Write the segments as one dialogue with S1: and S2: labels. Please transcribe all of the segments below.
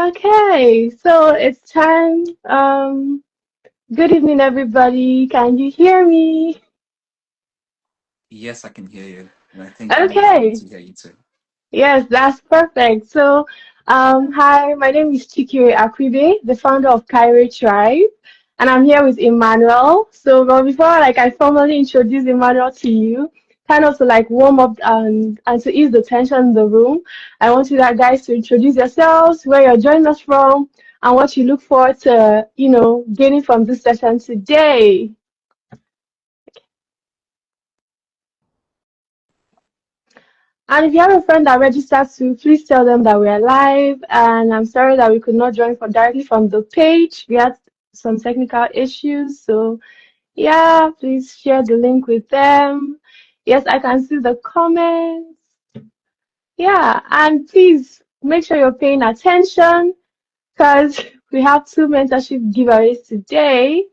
S1: Okay, so it's time. Good evening, everybody. Can you hear me?
S2: Yes, I can hear you, and I think I'm able
S1: Okay,
S2: to hear you too.
S1: yes, that's perfect. So, hi, my name is Chikire Aku-Ibe, the founder of Kaire Tribe, and I'm here with Emmanuel. So, but before I formally introduce Emmanuel to you, kind of to warm up and to ease the tension in the room, I want you guys to introduce yourselves, where you're joining us from, and what you look forward to, gaining from this session today. And if you have a friend that registered to, please tell them that we are live. And I'm sorry that we could not join directly from the page. We had some technical issues. So, yeah, please share the link with them. Yes, I can see the comments. Yeah, and please make sure you're paying attention because we have two mentorship giveaways today.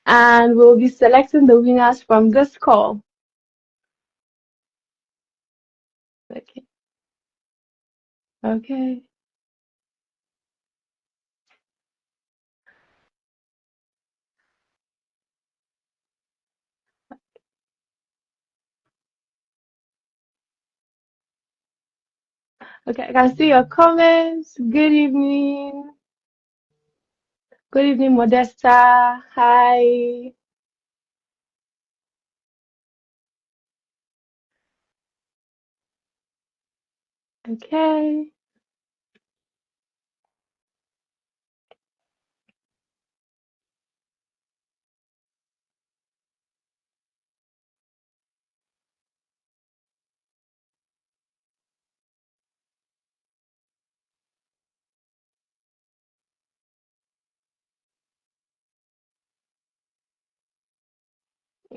S1: And we'll be selecting the winners from this call. Okay. Okay. Okay, I can see your comments. Good evening. Good evening, Modesta. Hi. Okay.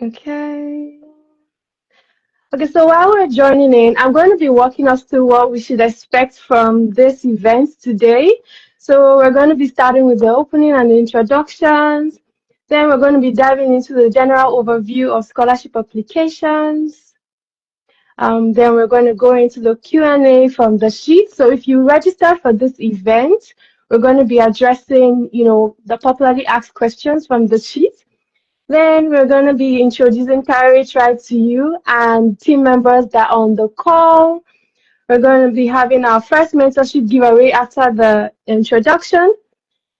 S1: Okay. Okay, so while we're joining in, I'm going to be walking us through what we should expect from this event today. So we're going to be starting with the opening and the introductions. Then we're going to be diving into the general overview of scholarship applications. Then we're going to go into the Q&A from the sheet. So if you register for this event, we're going to be addressing, the popularly asked questions from the sheet. Then we're going to be introducing Kaire Tribe to you and team members that are on the call. We're going to be having our first mentorship giveaway after the introduction.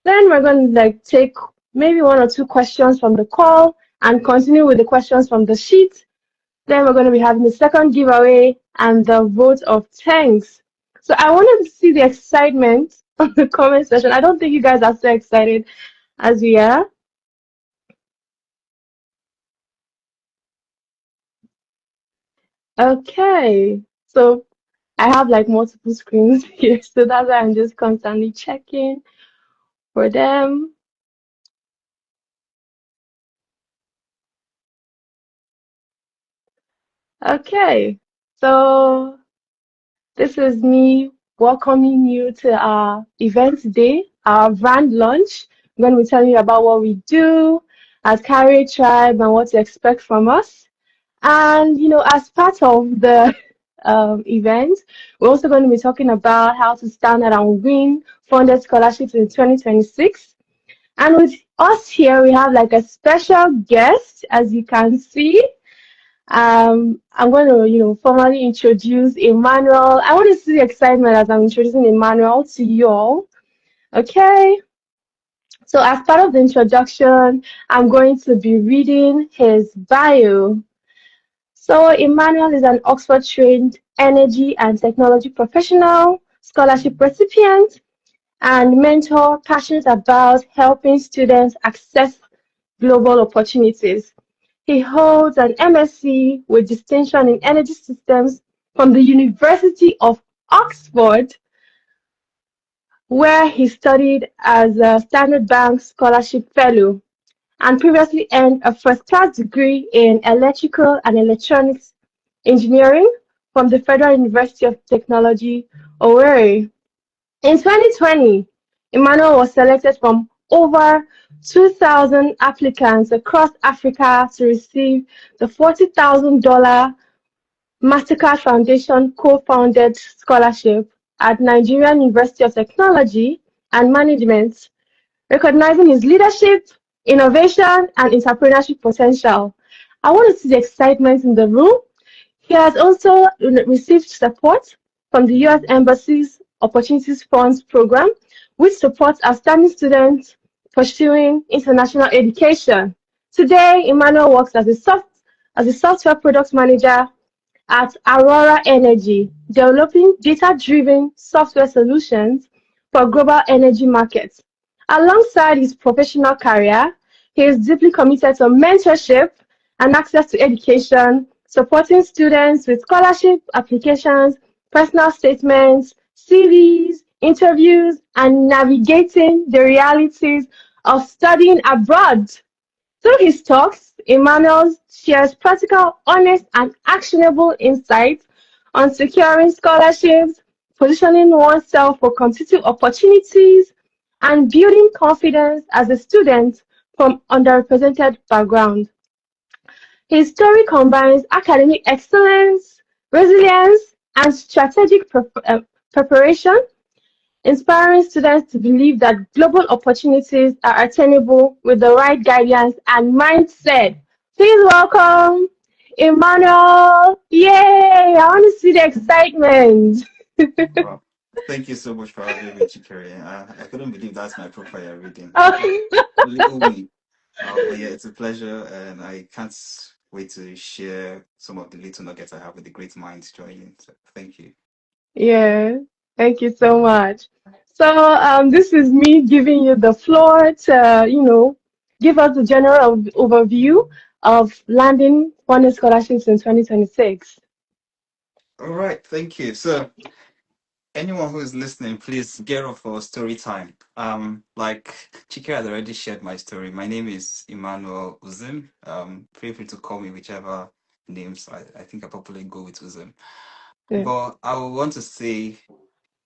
S1: Then we're going to take maybe one or two questions from the call and continue with the questions from the sheet. Then we're going to be having the second giveaway and the vote of thanks. So I wanted to see the excitement on the comment section. I don't think you guys are so excited as we are. Okay. So I have multiple screens here, so that's why I'm just constantly checking for them. Okay. So this is me welcoming you to our event today, our brand launch. I'm going to be telling you about what we do at Carrier Tribe and what to expect from us. And, as part of the event, we're also going to be talking about how to stand out and win funded scholarships in 2026. And with us here, we have a special guest, as you can see. I'm going to, formally introduce Emmanuel. I want to see the excitement as I'm introducing Emmanuel to you all. Okay. So as part of the introduction, I'm going to be reading his bio. So Emmanuel is an Oxford-trained energy and technology professional, scholarship recipient, and mentor passionate about helping students access global opportunities. He holds an MSc with distinction in energy systems from the University of Oxford, where he studied as a Standard Bank Scholarship Fellow and previously earned a first-class degree in electrical and electronics engineering from the Federal University of Technology, Owerri. In 2020, Emmanuel was selected from over 2,000 applicants across Africa to receive the $40,000 Mastercard Foundation co-founded scholarship at Nigerian University of Technology and Management, recognizing his leadership, innovation, and entrepreneurship potential. I want to see the excitement in the room. He has also received support from the U.S. Embassy's Opportunities Funds program, which supports outstanding students pursuing international education. Today, Emmanuel works as a software product manager at Aurora Energy, developing data-driven software solutions for global energy markets. Alongside his professional career, he is deeply committed to mentorship and access to education, supporting students with scholarship applications, personal statements, CVs, interviews, and navigating the realities of studying abroad. Through his talks, Emmanuel shares practical, honest, and actionable insights on securing scholarships, positioning oneself for competitive opportunities, and building confidence as a student from underrepresented background. His story combines academic excellence, resilience, and strategic preparation, inspiring students to believe that global opportunities are attainable with the right guidance and mindset. Please welcome Emmanuel. Yay! I want to see the excitement.
S2: Wow. Thank you so much for having me, Chikire. I couldn't believe that's my profile you're reading. Little me. But yeah, it's a pleasure, and I can't wait to share some of the little nuggets I have with the great minds joining. So thank you.
S1: Yeah, thank you so much. So, this is me giving you the floor to, give us a general overview of landing funding scholarships in 2026.
S2: All right, thank you. So anyone who is listening, please get up for story time. Like Chike had already shared my story. My name is Emmanuel Uzim. Feel free to call me whichever names. I think I probably go with Uzim.
S1: Yeah.
S2: But I will want to say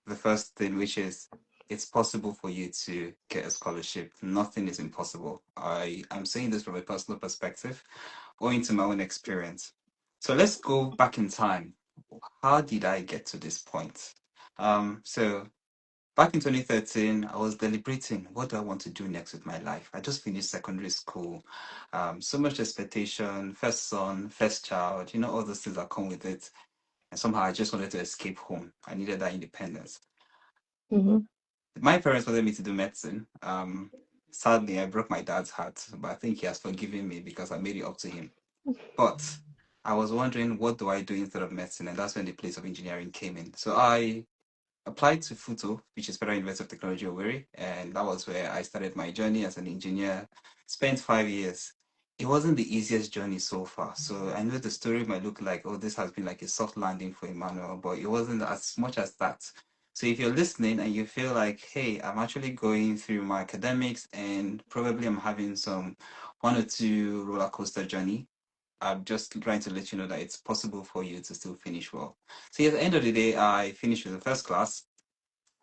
S2: the first thing, which is it's possible for you to get a scholarship. Nothing is impossible. I am saying this from a personal perspective, owing to my own experience. So let's go back in time. How did I get to this point? So back in 2013, I was deliberating, what do I want to do next with my life? I just finished secondary school. So much expectation, first son, first child, all those things that come with it. And somehow I just wanted to escape home. I needed that independence.
S1: Mm-hmm.
S2: My parents wanted me to do medicine. Sadly, I broke my dad's heart, but I think he has forgiven me because I made it up to him. But I was wondering, what do I do instead of medicine? And that's when the place of engineering came in. So I applied to FUTO, which is Federal University of Technology, Owerri, and that was where I started my journey as an engineer. Spent 5 years. It wasn't the easiest journey so far. So I know the story might look like, oh, this has been like a soft landing for Emmanuel, but it wasn't as much as that. So if you're listening and you feel like, hey, I'm actually going through my academics and probably I'm having some one or two roller coaster journey, I'm just trying to let you know that it's possible for you to still finish well. So at the end of the day, I finished with the first class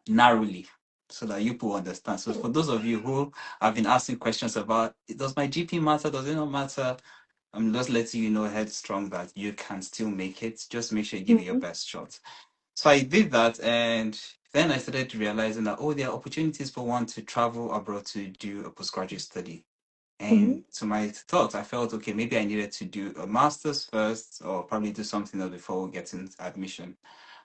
S2: narrowly so that you will understand. So for those of you who have been asking questions about does my GP matter, does it not matter? I'm just letting you know headstrong that you can still make it. Just make sure you give it your
S1: Mm-hmm.
S2: best shot. So I did that, and then I started realizing that there are opportunities for one to travel abroad to do a postgraduate study.
S1: Mm-hmm.
S2: And to my thoughts, I felt okay, maybe I needed to do a master's first or probably do something else before getting admission.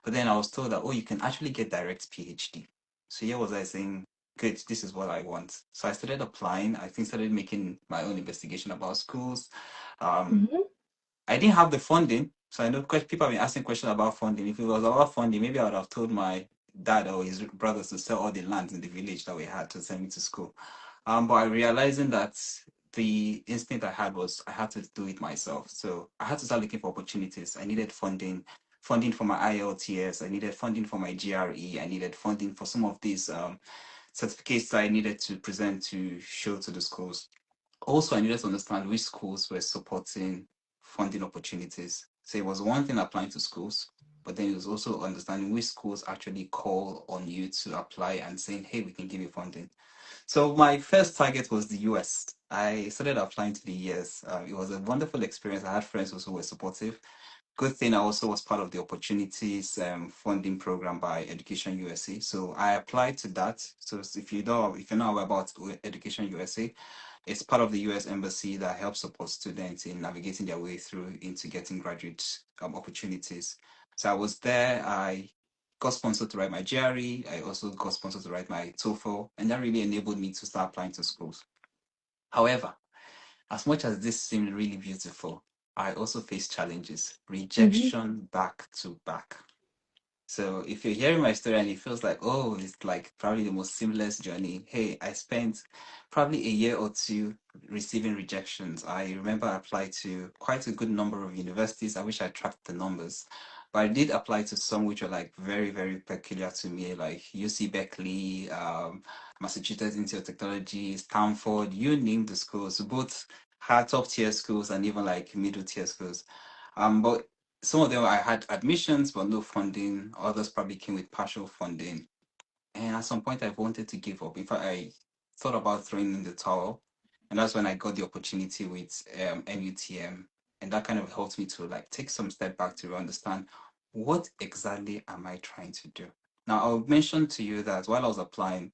S2: But then I was told that, you can actually get direct PhD. So here was I saying, good, this is what I want. So I started applying. I think started making my own investigation about schools. Um,
S1: Mm-hmm.
S2: I didn't have the funding. So I know people have been asking questions about funding. If it was about funding, maybe I would have told my dad or his brothers to sell all the land in the village that we had to send me to school. But I realizing that the instinct I had was I had to do it myself. So I had to start looking for opportunities. I needed funding for my IELTS. I needed funding for my GRE. I needed funding for some of these certificates that I needed to present to show to the schools. Also, I needed to understand which schools were supporting funding opportunities. So it was one thing applying to schools, but then it was also understanding which schools actually call on you to apply and saying, hey, we can give you funding. So my first target was the US. I started applying to the US. It was a wonderful experience. I had friends also who were supportive. Good thing I also was part of the opportunities funding program by Education USA. So I applied to that. So if you know about Education USA, it's part of the US Embassy that helps support students in navigating their way through into getting graduate opportunities. So I was there. I got sponsored to write my GRE. I also got sponsored to write my TOEFL, and that really enabled me to start applying to schools. However, as much as this seemed really beautiful, I also faced challenges,
S1: Mm-hmm.
S2: rejection back to back. So if you're hearing my story and it feels like, oh, it's like probably the most seamless journey. Hey, I spent probably a year or two receiving rejections. I remember I applied to quite a good number of universities. I wish I tracked the numbers. But I did apply to some which were like very, very peculiar to me, like UC Berkeley, Massachusetts Institute of Technology, Stanford, you name the schools, both high top tier schools and even like middle tier schools. But some of them I had admissions but no funding. Others probably came with partial funding. And at some point I wanted to give up. In fact, I thought about throwing in the towel. And that's when I got the opportunity with NUTM. And that kind of helped me to like take some step back to understand what exactly am I trying to do. Now I'll mention to you that while I was applying,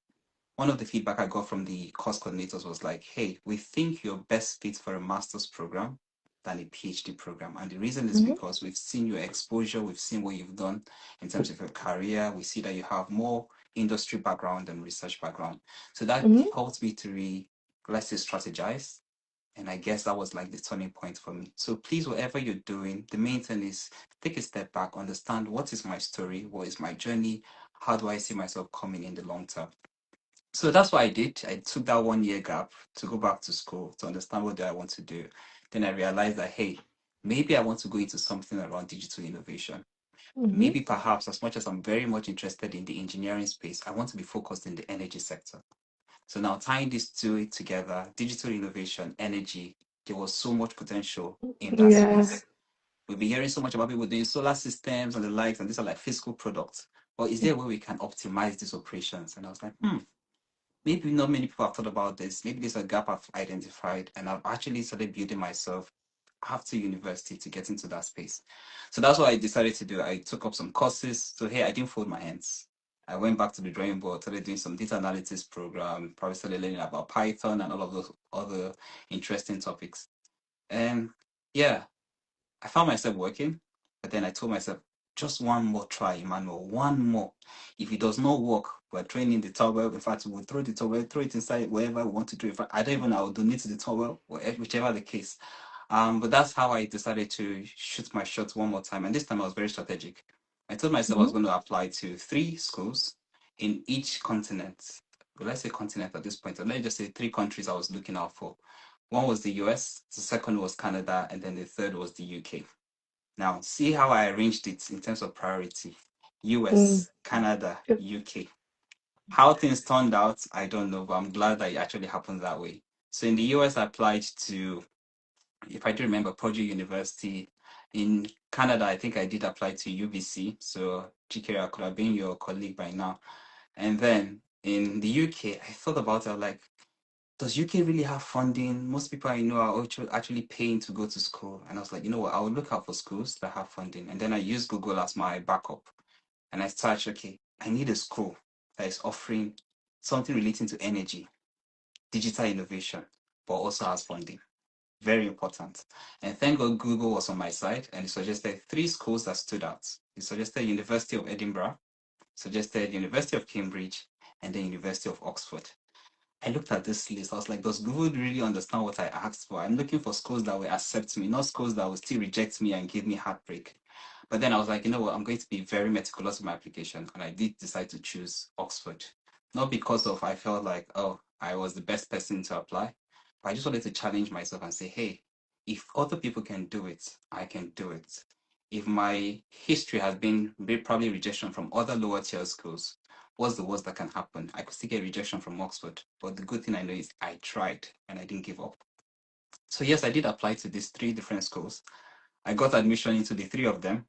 S2: one of the feedback I got from the course coordinators was like, hey, we think you're best fit for a master's program than a PhD program. And the reason is
S1: Mm-hmm.
S2: because we've seen your exposure, we've seen what you've done in terms of your career. We see that you have more industry background than research background. So that
S1: Mm-hmm.
S2: helped me to let's say, strategize. And I guess that was like the turning point for me. So please, whatever you're doing, the main thing is take a step back, understand what is my story, what is my journey, how do I see myself coming in the long term. So that's what I did. I took that 1 year gap to go back to school to understand what do I want to do. Then I realized that, hey, maybe I want to go into something around digital innovation.
S1: Mm-hmm.
S2: Maybe perhaps as much as I'm very much interested in the engineering space, I want to be focused in the energy sector. So now tying these two together, digital innovation, energy, there was so much potential in that
S1: Yeah.
S2: space. We've been hearing so much about people doing solar systems and the likes, and these are like physical products. But is there a way we can optimize these operations? And I was like, maybe not many people have thought about this. Maybe there's a gap I've identified, and I've actually started building myself after university to get into that space. So that's what I decided to do. I took up some courses. So hey, I didn't fold my hands. I went back to the drawing board, started doing some data analysis program, probably started learning about Python and all of those other interesting topics. And yeah, I found myself working, but then I told myself, just one more try, Emmanuel, one more. If it does not work, we're training the towel. In fact, we'll throw the towel, throw it inside wherever we want to do it. I don't even know, I'll donate to the towel, whichever the case. But that's how I decided to shoot my shot one more time. And this time I was very strategic. I told myself I was
S1: Mm-hmm.
S2: going to apply to 3 schools in each continent. Well, let's say continent at this point. So let's just say 3 countries I was looking out for. One was the US, the second was Canada, and then the third was the UK. Now, see how I arranged it in terms of priority.
S1: Mm.
S2: US, Canada, UK. How things turned out, I don't know, but I'm glad that it actually happened that way. So in the US, I applied to, if I do remember, Purdue University. In Canada, I think I did apply to UBC. So Chikire, I could have been your colleague by now. And then in the UK, I thought about it, I was like, does UK really have funding? Most people I know are actually paying to go to school. And I was like, you know what, I will look out for schools that have funding. And then I used Google as my backup. And I searched, okay, I need a school that is offering something relating to energy, digital innovation, but also has funding. Very important. And thank God Google was on my side and it suggested 3 schools that stood out. It suggested University of Edinburgh, suggested University of Cambridge, and then University of Oxford. I looked at this list. I was like, does Google really understand what I asked for? I'm looking for schools that will accept me, not schools that will still reject me and give me heartbreak. But then I was like, you know what? I'm going to be very meticulous in my application. And I did decide to choose Oxford. Not because of I felt like, oh, I was the best person to apply. But I just wanted to challenge myself and say, hey, if other people can do it, I can do it. If my history has been probably rejection from other lower tier schools, what's the worst that can happen? I could still get rejection from Oxford. But the good thing I know is I tried and I didn't give up. So yes, I did apply to these 3 different schools. I got admission into the 3 of them.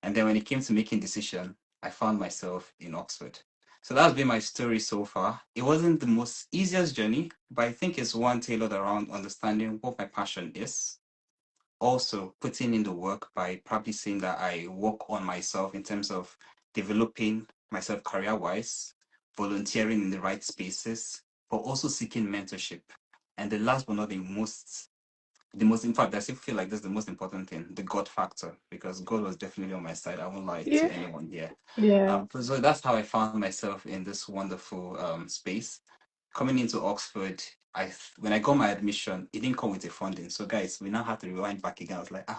S2: And then when it came to making decision, I found myself in Oxford. So that's been my story so far. It wasn't the most easiest journey, but I think it's one tailored around understanding what my passion is, also putting in the work by probably saying that I work on myself in terms of developing myself career wise, volunteering in the right spaces, but also seeking mentorship. And the last but not the most, in fact, I still feel like this is the most important thing, the God factor, because God was definitely on my side. I won't lie to
S1: Yeah.
S2: anyone here.
S1: Yeah.
S2: So that's how I found myself in this wonderful space. Coming into Oxford, when I got my admission, it didn't come with a funding. So guys, we now have to rewind back again. I was like,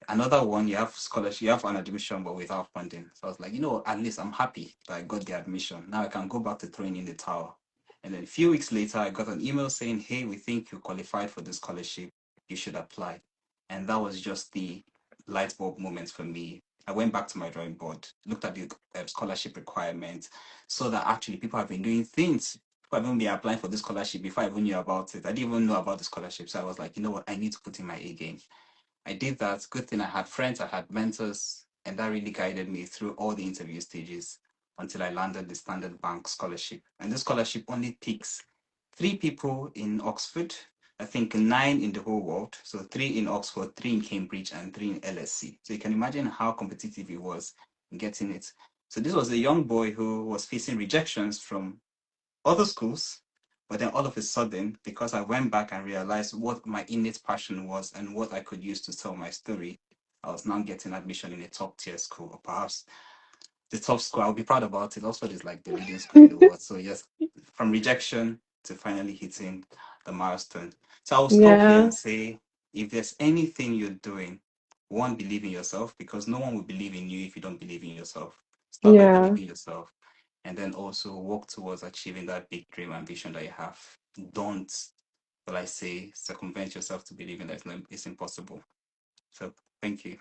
S2: another one, you have scholarship, you have an admission, but without funding. So I was like, at least I'm happy that I got the admission. Now I can go back to throwing in the towel. And then a few weeks later, I got an email saying, hey, we think you qualified for this scholarship. You should apply. And that was just the light bulb moment for me. I went back to my drawing board, looked at the scholarship requirements, saw that actually people have been doing things. People have even been applying for this scholarship before I even knew about it. I didn't even know about the scholarship. So I was like, you know what? I need to put in my A game. I did that. Good thing I had friends, I had mentors, and that really guided me through all the interview stages until I landed the Standard Bank scholarship. And this scholarship only picks three people in Oxford, I think nine in the whole world. So three in Oxford, three in Cambridge, and three in LSC. So you can imagine how competitive it was in getting it. So this was a young boy who was facing rejections from other schools. But then all of a sudden, because I went back and realized what my innate passion was and what I could use to tell my story, I was now getting admission in a top tier school, or perhaps the top school. I'll be proud about it. Oxford is like the leading school in the world. So yes, from rejection to finally hitting the milestone. So I'll stop here
S1: Yeah.
S2: and say, if there's anything you're doing, one, believe in yourself, because no one will believe in you if you don't believe in yourself. Start by
S1: Yeah.
S2: believing in yourself, and then also work towards achieving that big dream and vision that you have. Don't, well, I say, circumvent yourself to believing that it's impossible. So thank you.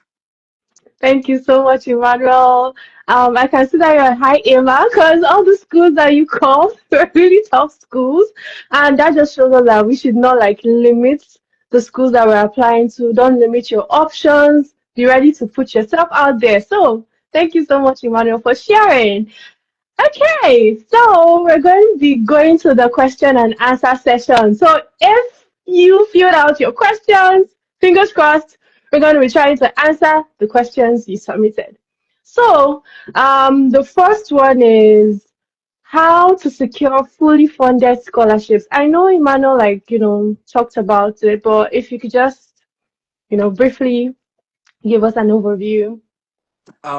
S1: Thank you so much, Emmanuel. I can see that you're a high aimer because all the schools that you called were really tough schools, and that just shows us that we should not like limit the schools that we're applying to. Don't limit your options. Be ready to put yourself out there. So, thank you so much, Emmanuel, for sharing. Okay, so we're going to be going to the question and answer session. So if you filled out your questions, fingers crossed, we're going to be trying to answer the questions you submitted. So the first one is how to secure fully funded scholarships. I know Emmanuel, talked about it, but if you could just, briefly give us an overview.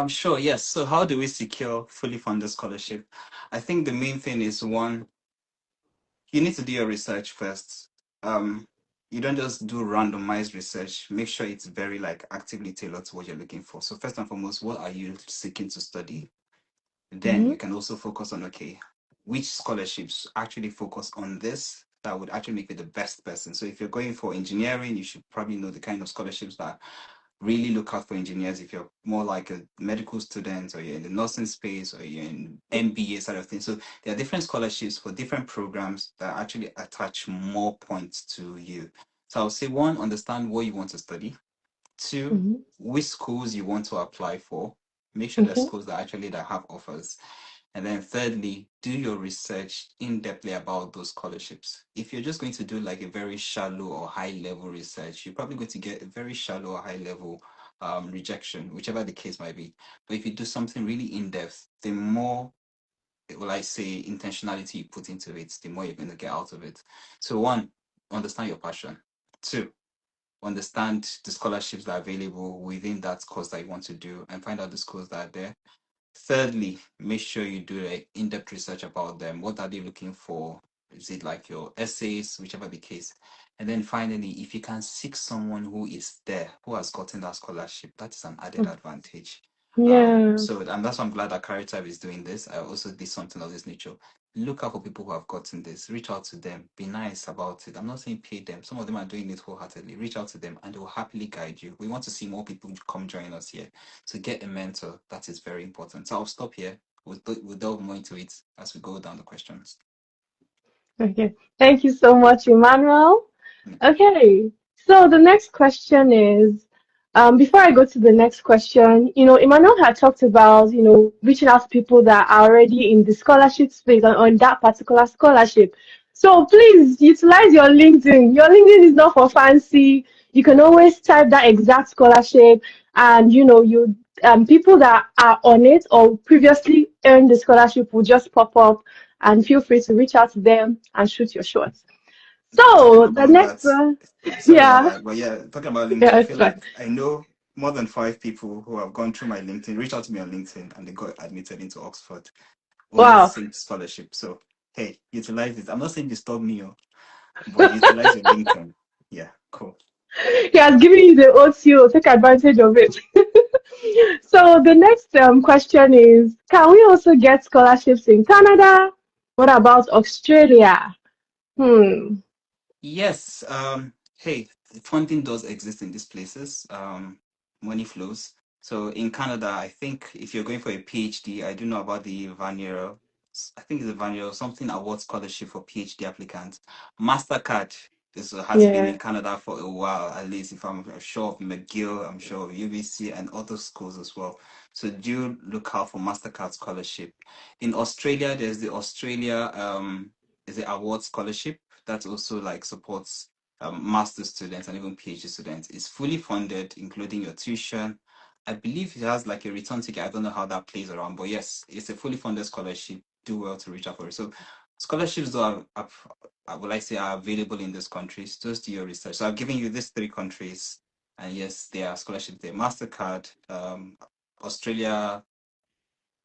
S2: Sure, yes. So how do we secure fully funded scholarship? I think the main thing is one, you need to do your research first. Um, you don't just do randomized research. Make sure it's very like actively tailored to what you're looking for. So first and foremost, what are you seeking to study? Then
S1: Mm-hmm.
S2: you can also focus on, okay, which scholarships actually focus on this that would actually make you the best person. So if you're going for engineering, you should probably know the kind of scholarships that really look out for engineers. If you're more like a medical student, or you're in the nursing space, or you're in MBA side of things. So there are different scholarships for different programs that actually attach more points to you. So I'll say one, understand what you want to study. Two,
S1: Mm-hmm.
S2: which schools you want to apply for. Make sure there's
S1: Mm-hmm.
S2: schools that actually that have offers. And then thirdly, do your research in depthly about those scholarships. If you're just going to do like a very shallow or high level research, you're probably going to get a very shallow or high level rejection, whichever the case might be. But if you do something really in depth, the more, will I say, intentionality you put into it, the more you're going to get out of it. So one, understand your passion. Two, understand the scholarships that are available within that course that you want to do and find out the schools that are there. Thirdly, make sure you do like in-depth research about them. What are they looking for? Is it like your essays, whichever the case? And then finally, if you can seek someone who is there, who has gotten that scholarship, that is an added advantage.
S1: Yeah.
S2: So and that's why I'm glad that Kaire Tribe is doing this. I also did something of this nature. Look out for people who have gotten this. Reach out to them. Be nice about it. I'm not saying pay them. Some of them are doing it wholeheartedly. Reach out to them and they will happily guide you. We want to see more people come join us here. To get a mentor, that is very important. So I'll stop here. We'll delve more into it as we go down the questions.
S1: Okay. Thank you so much, Emmanuel.
S2: Yeah.
S1: Okay. So the next question is, before I go to the next question, Emmanuel had talked about, reaching out to people that are already in the scholarship space on that particular scholarship. So please utilize your LinkedIn. Your LinkedIn is not for fancy, You can always type that exact scholarship, and you people that are on it or previously earned the scholarship will just pop up, and feel free to reach out to them and shoot your shots.
S2: Talking
S1: So the
S2: about
S1: next
S2: that,
S1: one,
S2: sorry about
S1: yeah,
S2: that, but yeah, talking about LinkedIn,
S1: yeah,
S2: I
S1: it's
S2: feel
S1: fine.
S2: like I know more than five people who have gone through my LinkedIn, reached out to me on LinkedIn, and they got admitted into Oxford on the
S1: Wow.
S2: same scholarship. So hey, utilize it. I'm not saying disturb me, but utilize your LinkedIn. Yeah, cool.
S1: He has given you the OTO, take advantage of it. So the next question is, can we also get scholarships in Canada? What about Australia? Hmm.
S2: Yes. Hey, funding does exist in these places. Money flows. So in Canada, I think if you're going for a PhD, I do know about the Vanier. I think it's a Vanier something award scholarship for PhD applicants. Mastercard has been
S1: Yeah.
S2: in Canada for a while, at least. If I'm sure of McGill, I'm sure of UBC and other schools as well. So do look out for Mastercard scholarship. In Australia, there's the Australia is it award scholarship that also like supports master students and even PhD students. It's fully funded, including your tuition. I believe it has like a return ticket. I don't know how that plays around, but yes, it's a fully funded scholarship. Do well to reach out for it. So scholarships though I would like to say are available in these countries. Just do your research. So I've given you these three countries, and yes, there are scholarships there. Mastercard, Australia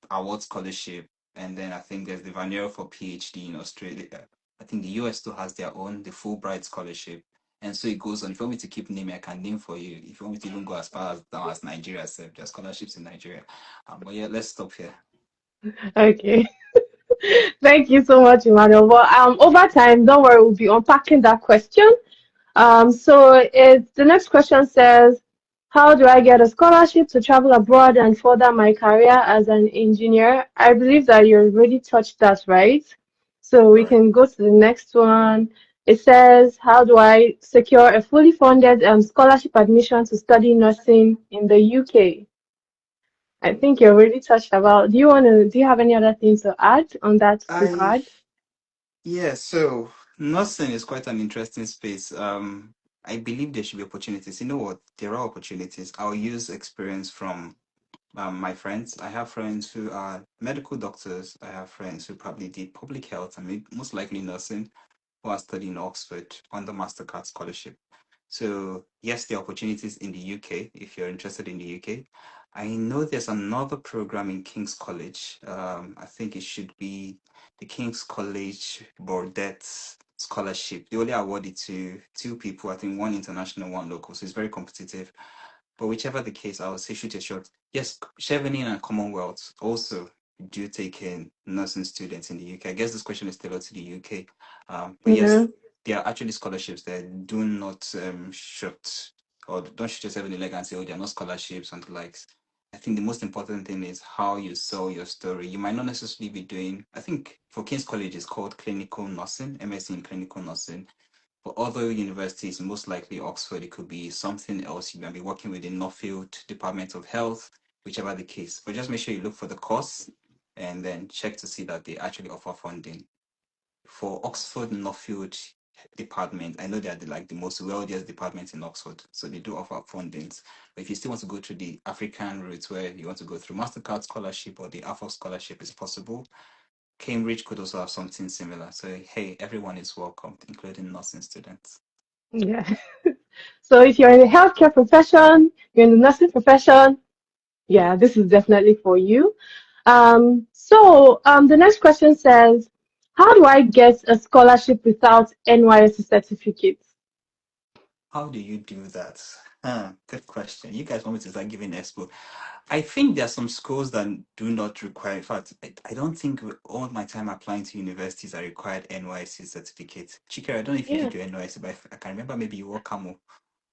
S2: award scholarship, and then I think there's the Vanier for PhD in Australia. I think the US still has their own, the Fulbright scholarship. And so it goes on. If you want me to keep naming, I can name for you. If you want me to even go as far as down as Nigeria, so there are scholarships in Nigeria. But yeah, let's stop here.
S1: Okay. Thank you so much, Emmanuel. Well, over time, don't worry, we'll be unpacking that question. The next question says, how do I get a scholarship to travel abroad and further my career as an engineer? I believe that you already touched that, right? So we
S2: Correct.
S1: can go to the next one. It says, how do I secure a fully funded scholarship admission to study nursing in the UK? I think you already touched about. Do you have any other things to add on that
S2: I
S1: regard?
S2: Yeah, so nursing is quite an interesting space. I believe there should be opportunities. You know what? There are opportunities. I'll use experience from my friends. I have friends who are medical doctors. I have friends who probably did public health and most likely nursing who are studying in Oxford on the Mastercard scholarship. So yes, there are opportunities in the UK if you're interested in the UK. I know there's another program in King's College. I think it should be the King's College Bordette Scholarship. They only award it to two people, I think one international, one local. So it's very competitive. But whichever the case, I would say shoot your shot. Yes, Chevening and Commonwealth also do take in nursing students in the UK. I guess this question is tailored to the UK. But
S1: Yeah.
S2: yes, there are actually scholarships that do not shoot or don't shoot yourself in the leg and say, oh, they're not scholarships and the likes. I think the most important thing is how you sell your story. You might not necessarily be doing, I think for King's College, it's called clinical nursing, MSc in clinical nursing. For other universities, most likely Oxford, it could be something else. You might be working with the Northfield Department of Health, whichever the case. But just make sure you look for the course and then check to see that they actually offer funding. For Oxford Northfield department, I know they're like the most wealthiest departments in Oxford, so they do offer fundings. But if you still want to go through the African route where you want to go through Mastercard scholarship or the AFOS scholarship, is possible. Cambridge could also have something similar. So hey, everyone is welcome, including nursing students.
S1: Yeah. So if you're in the healthcare profession, you're in the nursing profession, yeah, this is definitely for you. The next question says, how do I get a scholarship without NYSC certificate?
S2: How do you do that? Good question. You guys want me to start giving expo? I think there are some schools that do not require. In fact, I don't think all my time applying to universities I required NYC certificate. Chikere, I don't know if you
S1: Yeah.
S2: did your NYC, but I can remember maybe you were Camo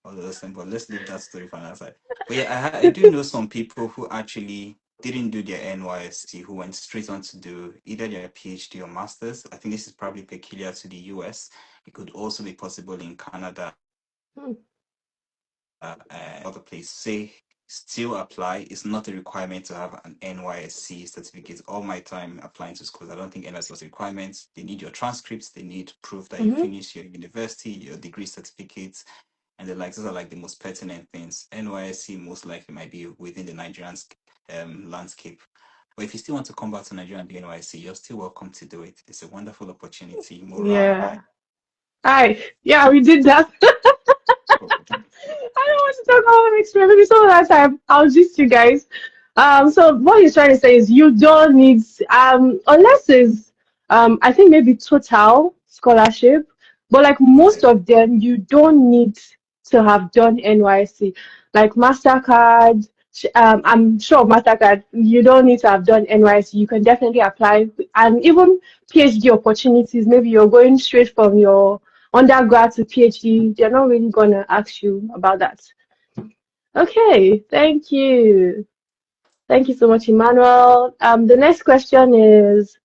S2: or those things. But let's leave that story for another side. But yeah, I do know some people who actually didn't do their NYSC, who went straight on to do either their PhD or masters. I think this is probably peculiar to the US. It could also be possible in Canada
S1: Hmm.
S2: and other places. Say still apply. It's not a requirement to have an NYSC certificate. All my time applying to schools, I don't think NYSC was a requirement. They need your transcripts. They need proof that you
S1: Mm-hmm.
S2: finished your university, your degree certificates, and the likes. Those are like the most pertinent things. NYSC most likely might be within the Nigerian landscape. But if you still want to come back to Nigeria and do NYC, you're still welcome to do it. It's a wonderful opportunity, morale high.
S1: Yeah. Hi. Yeah, we did that. I don't want to talk about my experience. Maybe some of that time I'll just you guys. So what he's trying to say is you don't need unless it's I think maybe total scholarship, but like most
S2: Right.
S1: of them you don't need to have done NYC. Like Mastercard, I'm sure Mastercard, you don't need to have done NYC. You can definitely apply, and even PhD opportunities. Maybe you're going straight from your undergrad to PhD, they're not really gonna ask you about that. Okay, thank you. Thank you so much, Emmanuel. The next question is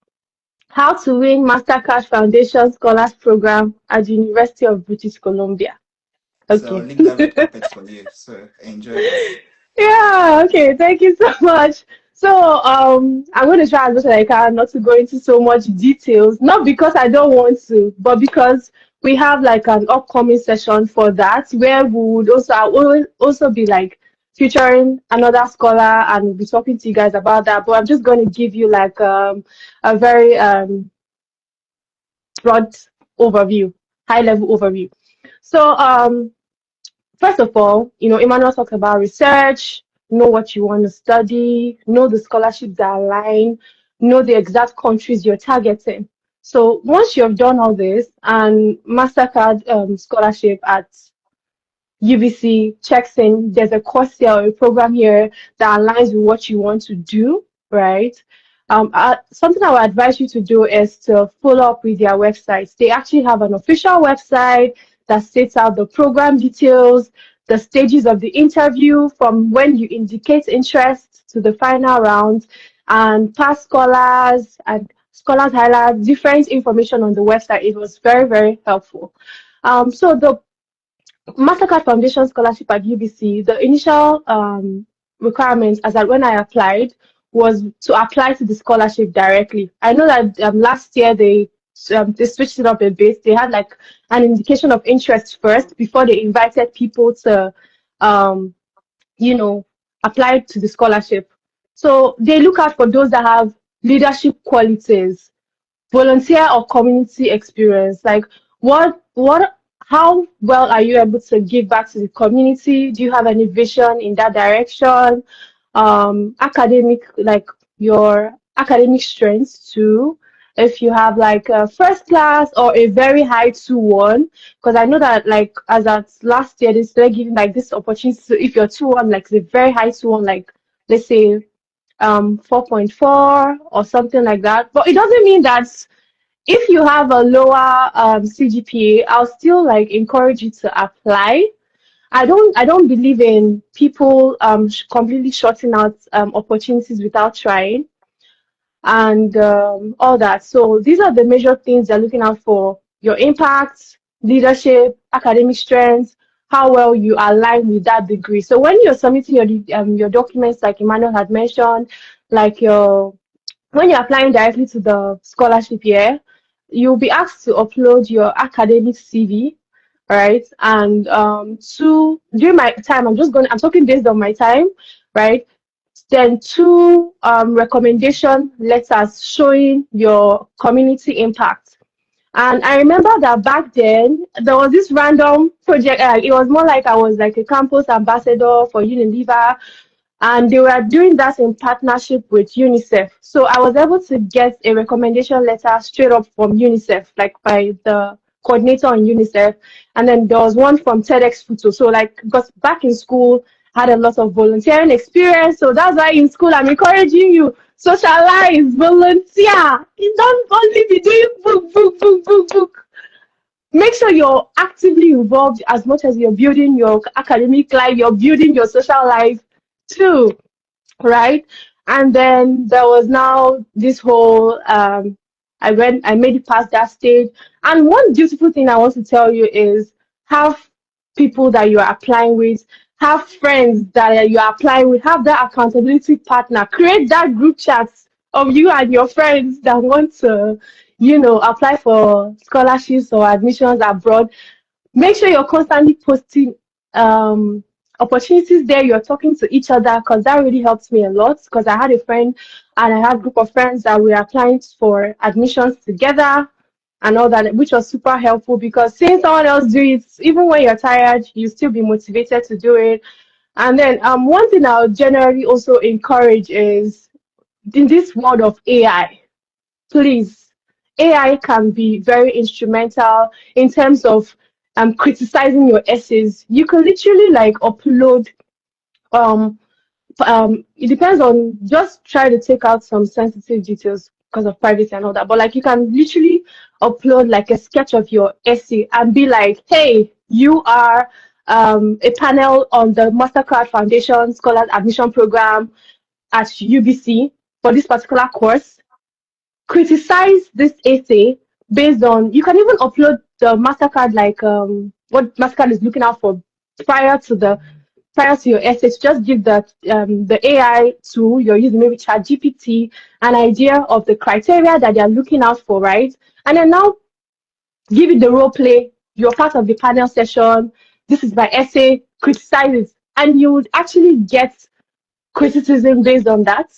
S1: how to win Mastercard Foundation Scholars Program at the University of British Columbia.
S2: So I'll
S1: Okay.
S2: leave that red carpet for you. So enjoy it.
S1: Yeah, okay, thank you so much. So, I'm going to try as much as I can not to go into so much details, not because I don't want to, but because we have like an upcoming session for that where we would also I will also be like featuring another scholar and we'll be talking to you guys about that. But I'm just going to give you like a very broad overview, high level overview. So, first of all, Emmanuel talked about research, know what you want to study, know the scholarships that align, know the exact countries you're targeting. So once you have done all this and Mastercard scholarship at UBC checks in, there's a course here or a program here that aligns with what you want to do, right? Something I would advise you to do is to follow up with their websites. They actually have an official website that states out the program details, the stages of the interview from when you indicate interest to the final round, and past scholars and scholars highlight different information on the website. It was very, very helpful. So the Mastercard Foundation Scholarship at UBC, the initial requirements as at when I applied was to apply to the scholarship directly. I know that last year they switched it up a bit. They had like an indication of interest first before they invited people to um, you know, apply to the scholarship. So they look out for those that have leadership qualities, volunteer or community experience. Like what how well are you able to give back to the community? Do you have any vision in that direction? Academic, like your academic strengths too, if you have like a first class or a very high 2-1, because I know that like as at last year they started giving like this opportunity to, if you're 2-1, like the very high 2-1, like let's say 4.4 or something like that. But it doesn't mean that if you have a lower CGPA, I'll still like encourage you to apply. I don't believe in people completely shutting out opportunities without trying and all that. So these are the major things they're looking out for: your impact, leadership, academic strengths, how well you align with that degree. So when you're submitting your documents, like Emmanuel had mentioned, like your when you're applying directly to the scholarship here, you'll be asked to upload your academic CV, right? And during my time, I'm talking based on my time, right? Then two recommendation letters showing your community impact. And I remember that back then there was this random project. It was more like I was like a campus ambassador for Unilever, and they were doing that in partnership with UNICEF. So I was able to get a recommendation letter straight up from UNICEF, like by the coordinator on UNICEF. And then there was one from TEDx Photo. So like, because back in school, I had a lot of volunteering experience. So that's why in school I'm encouraging you, socialize, volunteer. You don't only be doing book. Make sure you're actively involved as much as you're building your academic life, you're building your social life too, right? And then there was now this whole I made it past that stage. And one beautiful thing I want to tell you is have people that you're applying with, have friends that you're applying with, have that accountability partner, create that group chat of you and your friends that want to, apply for scholarships or admissions abroad. Make sure you're constantly posting opportunities there. You're talking to each other, because that really helped me a lot, because I had a friend and I had a group of friends that were applying for admissions together and all that, which was super helpful, because seeing someone else do it, even when you're tired, you still be motivated to do it. And then one thing I would generally also encourage is, in this world of AI, please, AI can be very instrumental in terms of criticizing your essays. You can literally like upload um it depends on, just try to take out some sensitive details because of privacy and all that, but like you can literally upload like a sketch of your essay and be like, hey, you are a panel on the Mastercard Foundation Scholar admission program at UBC for this particular course. Criticize this essay based on, you can even upload the Mastercard, like what Mastercard is looking out for prior to the prior to your essay, to just give the AI tool you're using, maybe ChatGPT, an idea of the criteria that they're looking out for, right? And then now give it the role play. You're part of the panel session. This is my essay. Criticize it, and you would actually get criticism based on that.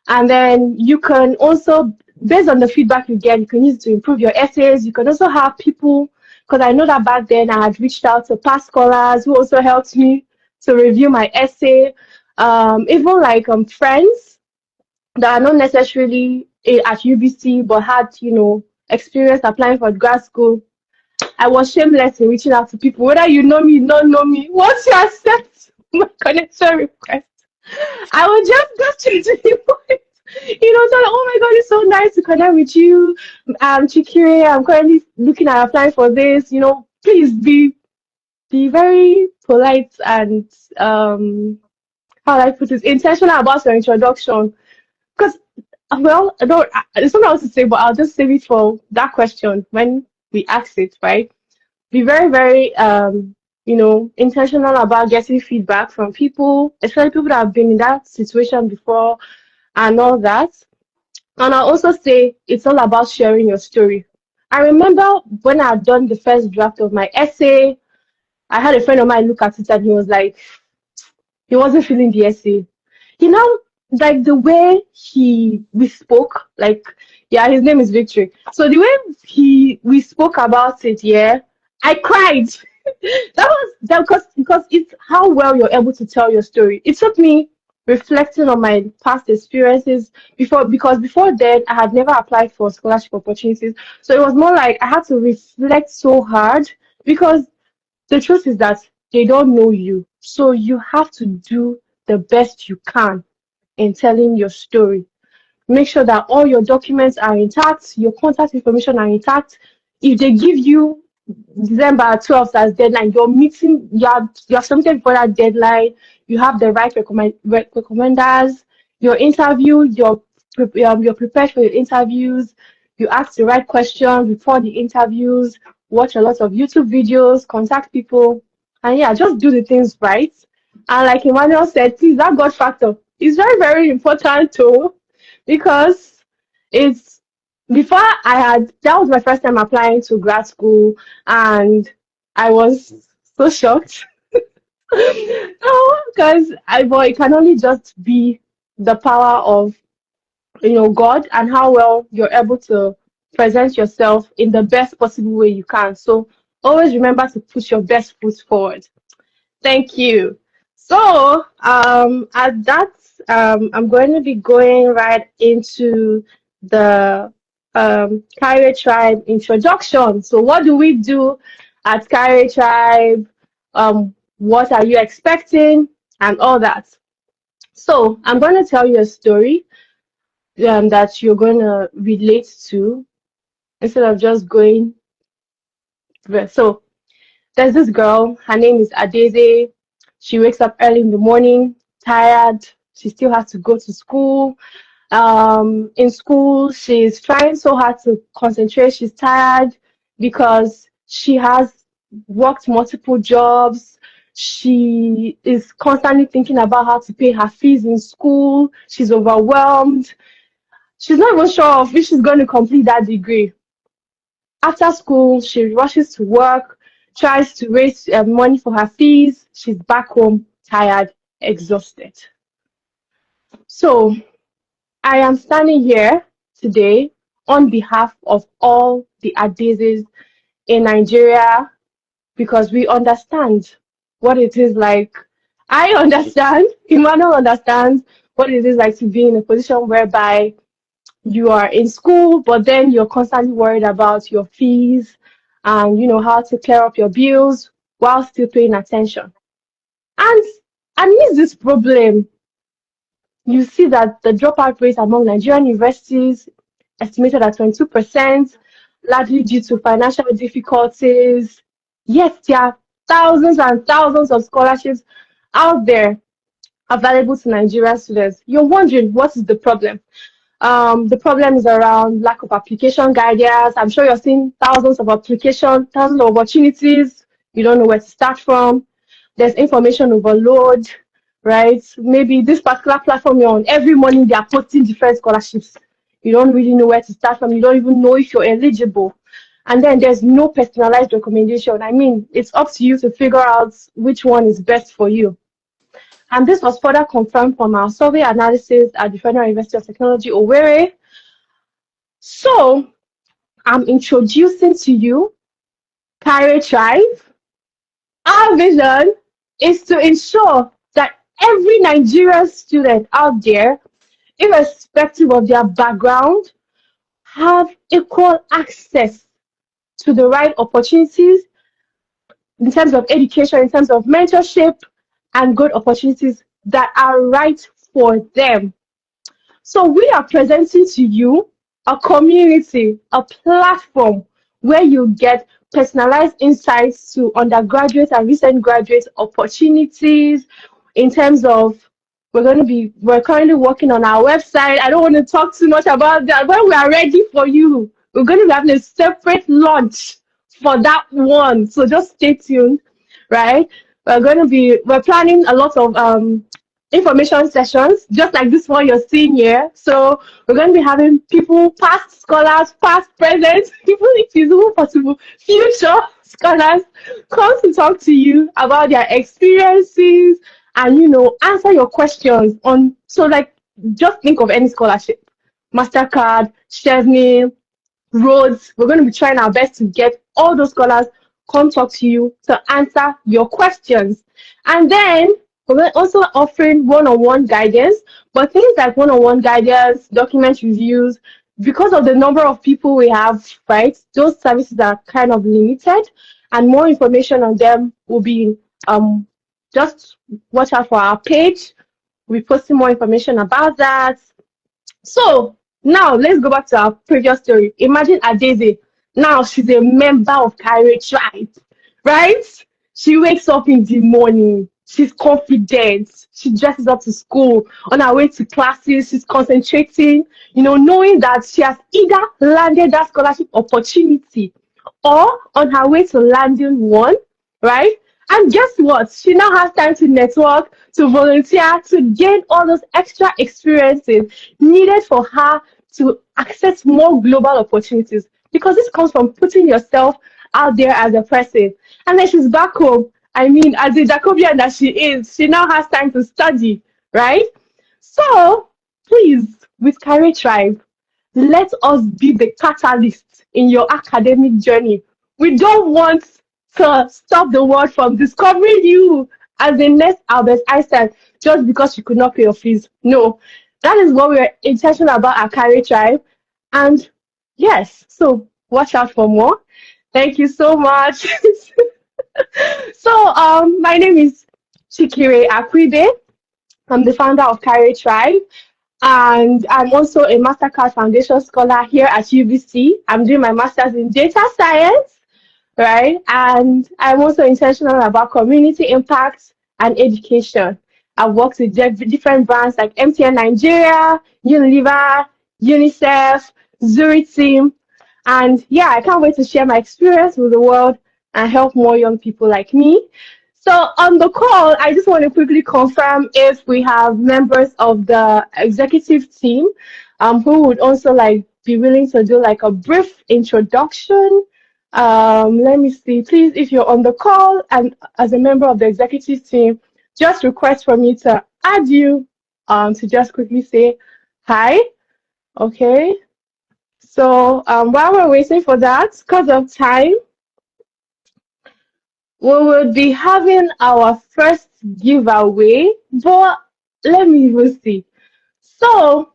S1: And then you can also, based on the feedback you get, you can use it to improve your essays. You can also have people, because I know that back then I had reached out to past scholars who also helped me to review my essay. Even like friends that are not necessarily at UBC but had, experience applying for grad school. I was shameless in reaching out to people, whether you know me, not know me. Once you accept my connection request, I would just go straight to the point. Tell them, oh my God, it's so nice to connect with you. Chikire, I'm currently looking at applying for this. Please be very polite and how do I put it, intentional about your introduction. Because, well, I don't, there's something else to say, but I'll just save it for that question when we ask it, right? Be very, very, intentional about getting feedback from people, especially people that have been in that situation before and all that. And I also say it's all about sharing your story. I remember when I had done the first draft of my essay, I had a friend of mine look at it and he was like, he wasn't feeling the essay. Like the way we spoke, like, yeah, his name is Victory. So the way we spoke about it, yeah, I cried. That was that, because it's how well you're able to tell your story. It took me reflecting on my past experiences because before then I had never applied for scholarship opportunities. So it was more like I had to reflect so hard, because the truth is that they don't know you. So you have to do the best you can in telling your story. Make sure that all your documents are intact, your contact information are intact. If they give you December 12th as deadline, you have submitted for that deadline, you have the right recommenders, your interview, you're prepared for your interviews, you ask the right questions before the interviews, watch a lot of YouTube videos, contact people, and yeah, just do the things right. And like Emmanuel said, please, that God factor is very, very important too, because it's before that was my first time applying to grad school, and I was so shocked. No, because but it can only just be the power of God, and how well you're able to present yourself in the best possible way you can. So always remember to put your best foot forward. Thank you. So at that, I'm going to be going right into the Kaire Tribe introduction. So what do we do at Kaire Tribe? What are you expecting? And all that. So I'm going to tell you a story that you're going to relate to, instead of just going. So there's this girl, her name is Adeze. She wakes up early in the morning, tired. She still has to go to school. In school, she's trying so hard to concentrate. She's tired because she has worked multiple jobs. She is constantly thinking about how to pay her fees in school. She's overwhelmed. She's not even sure if she's going to complete that degree. After school, she rushes to work. tries to raise money for her fees. She's back home, tired, exhausted. So I am standing here today on behalf of all the Adezes in Nigeria because we understand what it is like. I understand, Emmanuel understands what it is like to be in a position whereby you are in school, but then you're constantly worried about your fees and how to clear up your bills while still paying attention. And amidst this problem, you see that the dropout rate among Nigerian universities estimated at 22%, largely due to financial difficulties. Yes, there are thousands and thousands of scholarships out there available to Nigerian students. You're wondering what is the problem? The problem is around lack of application guidance. I'm sure you're seeing thousands of applications, thousands of opportunities. You don't know where to start from. There's information overload, right? Maybe this particular platform you're on, every morning they are posting different scholarships. You don't really know where to start from. You don't even know if you're eligible. And then there's no personalized recommendation. I mean, it's up to you to figure out which one is best for you. And this was further confirmed from our survey analysis at the Federal University of Technology, Owerri. So I'm introducing to you Kaire Tribe. Our vision is to ensure that every Nigerian student out there, irrespective of their background, have equal access to the right opportunities in terms of education, in terms of mentorship, and good opportunities that are right for them. So we are presenting to you a community, a platform where you get personalized insights to undergraduate and recent graduate opportunities in terms of we're currently working on our website. I don't want to talk too much about that. When we are ready for you, we're going to be having a separate launch for that one. So just stay tuned, right? We're planning a lot of information sessions, just like this one you're seeing here. So we're going to be having people, past scholars, past, present, even if it's even possible, future scholars, come to talk to you about their experiences and answer your questions on. So like, just think of any scholarship, Mastercard, Chevney, Rhodes. We're going to be trying our best to get all those scholars come talk to you to answer your questions. And then we're also offering one-on-one guidance, but things like one-on-one guidance, document reviews, because of the number of people we have, right, those services are kind of limited, and more information on them will be, just watch out for our page. We'll be posting more information about that. So now let's go back to our previous story. Imagine Adeze. Now she's a member of Kaire Tribe, right? She wakes up in the morning. She's confident. She dresses up to school on her way to classes. She's concentrating, knowing that she has either landed that scholarship opportunity or on her way to landing one, right? And guess what? She now has time to network, to volunteer, to gain all those extra experiences needed for her to access more global opportunities. Because this comes from putting yourself out there as a person. And then she's back home. I mean, as a Jacobian that she is, she now has time to study, right? So, please, with Kaire Tribe, let us be the catalyst in your academic journey. We don't want to stop the world from discovering you as the next Albert Einstein just because you could not pay your fees. No, that is what we're intentional about at Kaire Tribe. And yes, so watch out for more. Thank you so much. So my name is Chikire Aku-Ibe. I'm the founder of Kaire Tribe, and I'm also a Mastercard Foundation Scholar here at UBC. I'm doing my master's in data science, right? And I'm also intentional about community impact and education. I've worked with different brands like MTN Nigeria, Unilever, UNICEF, Zurich Team, and yeah, I can't wait to share my experience with the world and help more young people like me. So on the call, I just want to quickly confirm if we have members of the executive team who would also like be willing to do like a brief introduction. Let me see. Please, if you're on the call and as a member of the executive team, just request for me to add you to just quickly say hi. Okay. So while we're waiting for that, because of time, we will be having our first giveaway. But let me even see. So,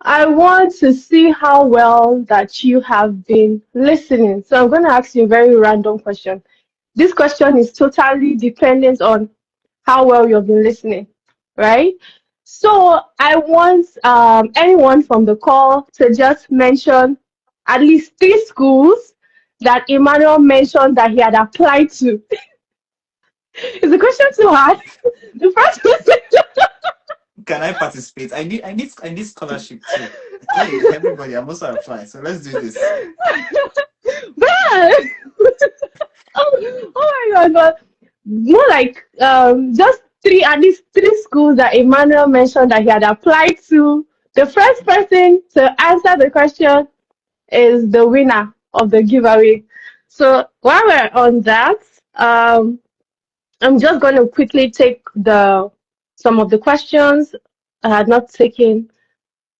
S1: I want to see how well that you have been listening. So I'm going to ask you a very random question. This question is totally dependent on how well you've been listening, right? So I want anyone from the call to just mention at least three schools that Emmanuel mentioned that he had applied to. Is the question too hard? The first question.
S2: Can I participate? I need scholarship too. Hey, everybody, I'm also applying. So let's do this.
S1: But oh my god, but more like just three at least three schools that Emmanuel mentioned that he had applied to. The first person to answer the question is the winner of the giveaway. So while we're on that, I'm just going to quickly take the some of the questions I had not taken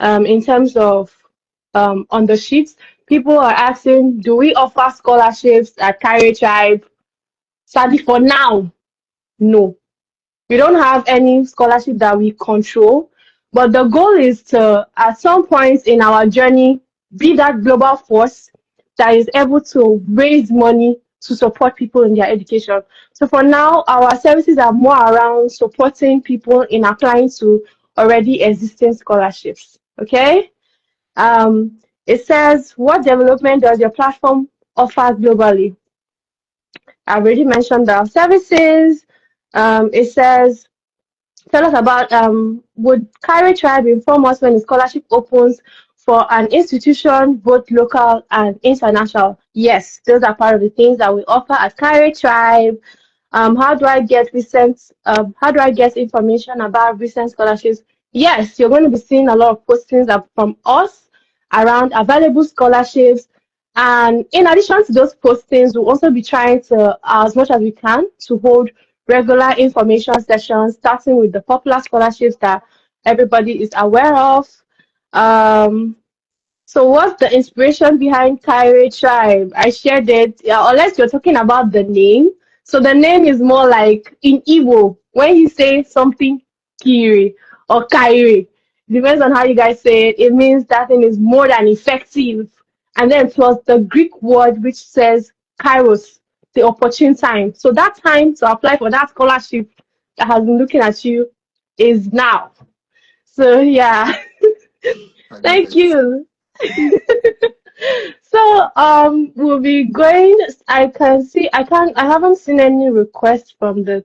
S1: in terms of on the sheets. People are asking, do we offer scholarships at Kaire Tribe? Sadly, for now, no. We don't have any scholarship that we control, but the goal is to, at some point in our journey, be that global force that is able to raise money to support people in their education. So for now, our services are more around supporting people in applying to already existing scholarships. Okay? It says, what development does your platform offer globally? I've already mentioned the services. It says, tell us about would Kaire Tribe inform us when the scholarship opens for an institution, both local and international? Yes, those are part of the things that we offer at Kaire Tribe. How do I get information about recent scholarships? Yes, you're going to be seeing a lot of postings from us around available scholarships. And in addition to those postings, we'll also be trying to, as much as we can, to hold regular information sessions, starting with the popular scholarships that everybody is aware of. Um, so what's the inspiration behind Kaire Tribe? I shared it, yeah, unless you're talking about the name. So the name is more like in Igbo, when you say something Kiri or Kaire, depends on how you guys say it, it means that thing is more than effective. And then plus the Greek word which says Kairos, the opportune time. So that time to apply for that scholarship that has been looking at you is now. So yeah,
S2: I love
S1: thank
S2: it.
S1: you. So we'll be going. I can see. I haven't seen any requests from the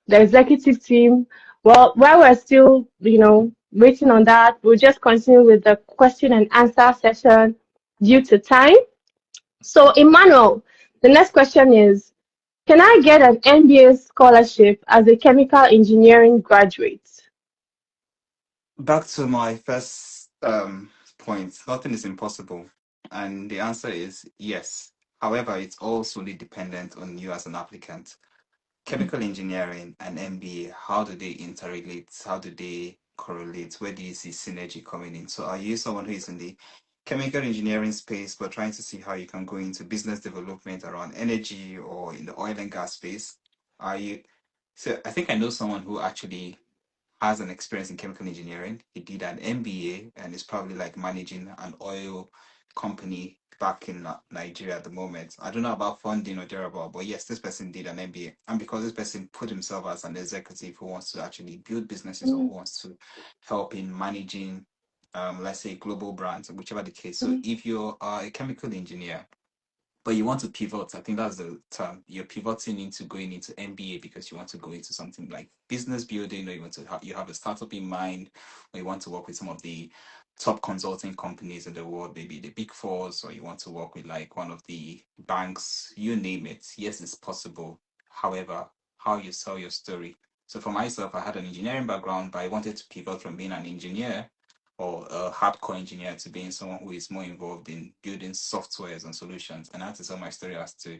S1: executive team. Well, while we're still, waiting on that, we'll just continue with the question and answer session due to time. So, Emmanuel, the next question is: can I get an MBA scholarship as a chemical engineering graduate?
S2: Back to my first point, nothing is impossible. And the answer is yes. However, it's all solely dependent on you as an applicant. Chemical engineering and MBA, how do they interrelate? How do they correlate? Where do you see synergy coming in? So are you someone who is in the chemical engineering space but trying to see how you can go into business development around energy or in the oil and gas space? Are you so I think I know someone who actually has an experience in chemical engineering. He did an MBA and is probably like managing an oil company back in Nigeria at the moment. I don't know about funding or thereabout, but yes, this person did an MBA. And because this person put himself as an executive who wants to actually build businesses or who wants to help in managing, let's say, global brands, whichever the case. So
S1: Mm-hmm.
S2: if you're a chemical engineer, but you want to pivot. I think that's the term. You're pivoting into going into MBA because you want to go into something like business building, or you want to you have a startup in mind, or you want to work with some of the top consulting companies in the world, maybe the big fours, or you want to work with like one of the banks, you name it. Yes, it's possible. However, how you sell your story. So for myself, I had an engineering background, but I wanted to pivot from being an engineer or a hardcore engineer to being someone who is more involved in building softwares and solutions. And I have to tell my story as to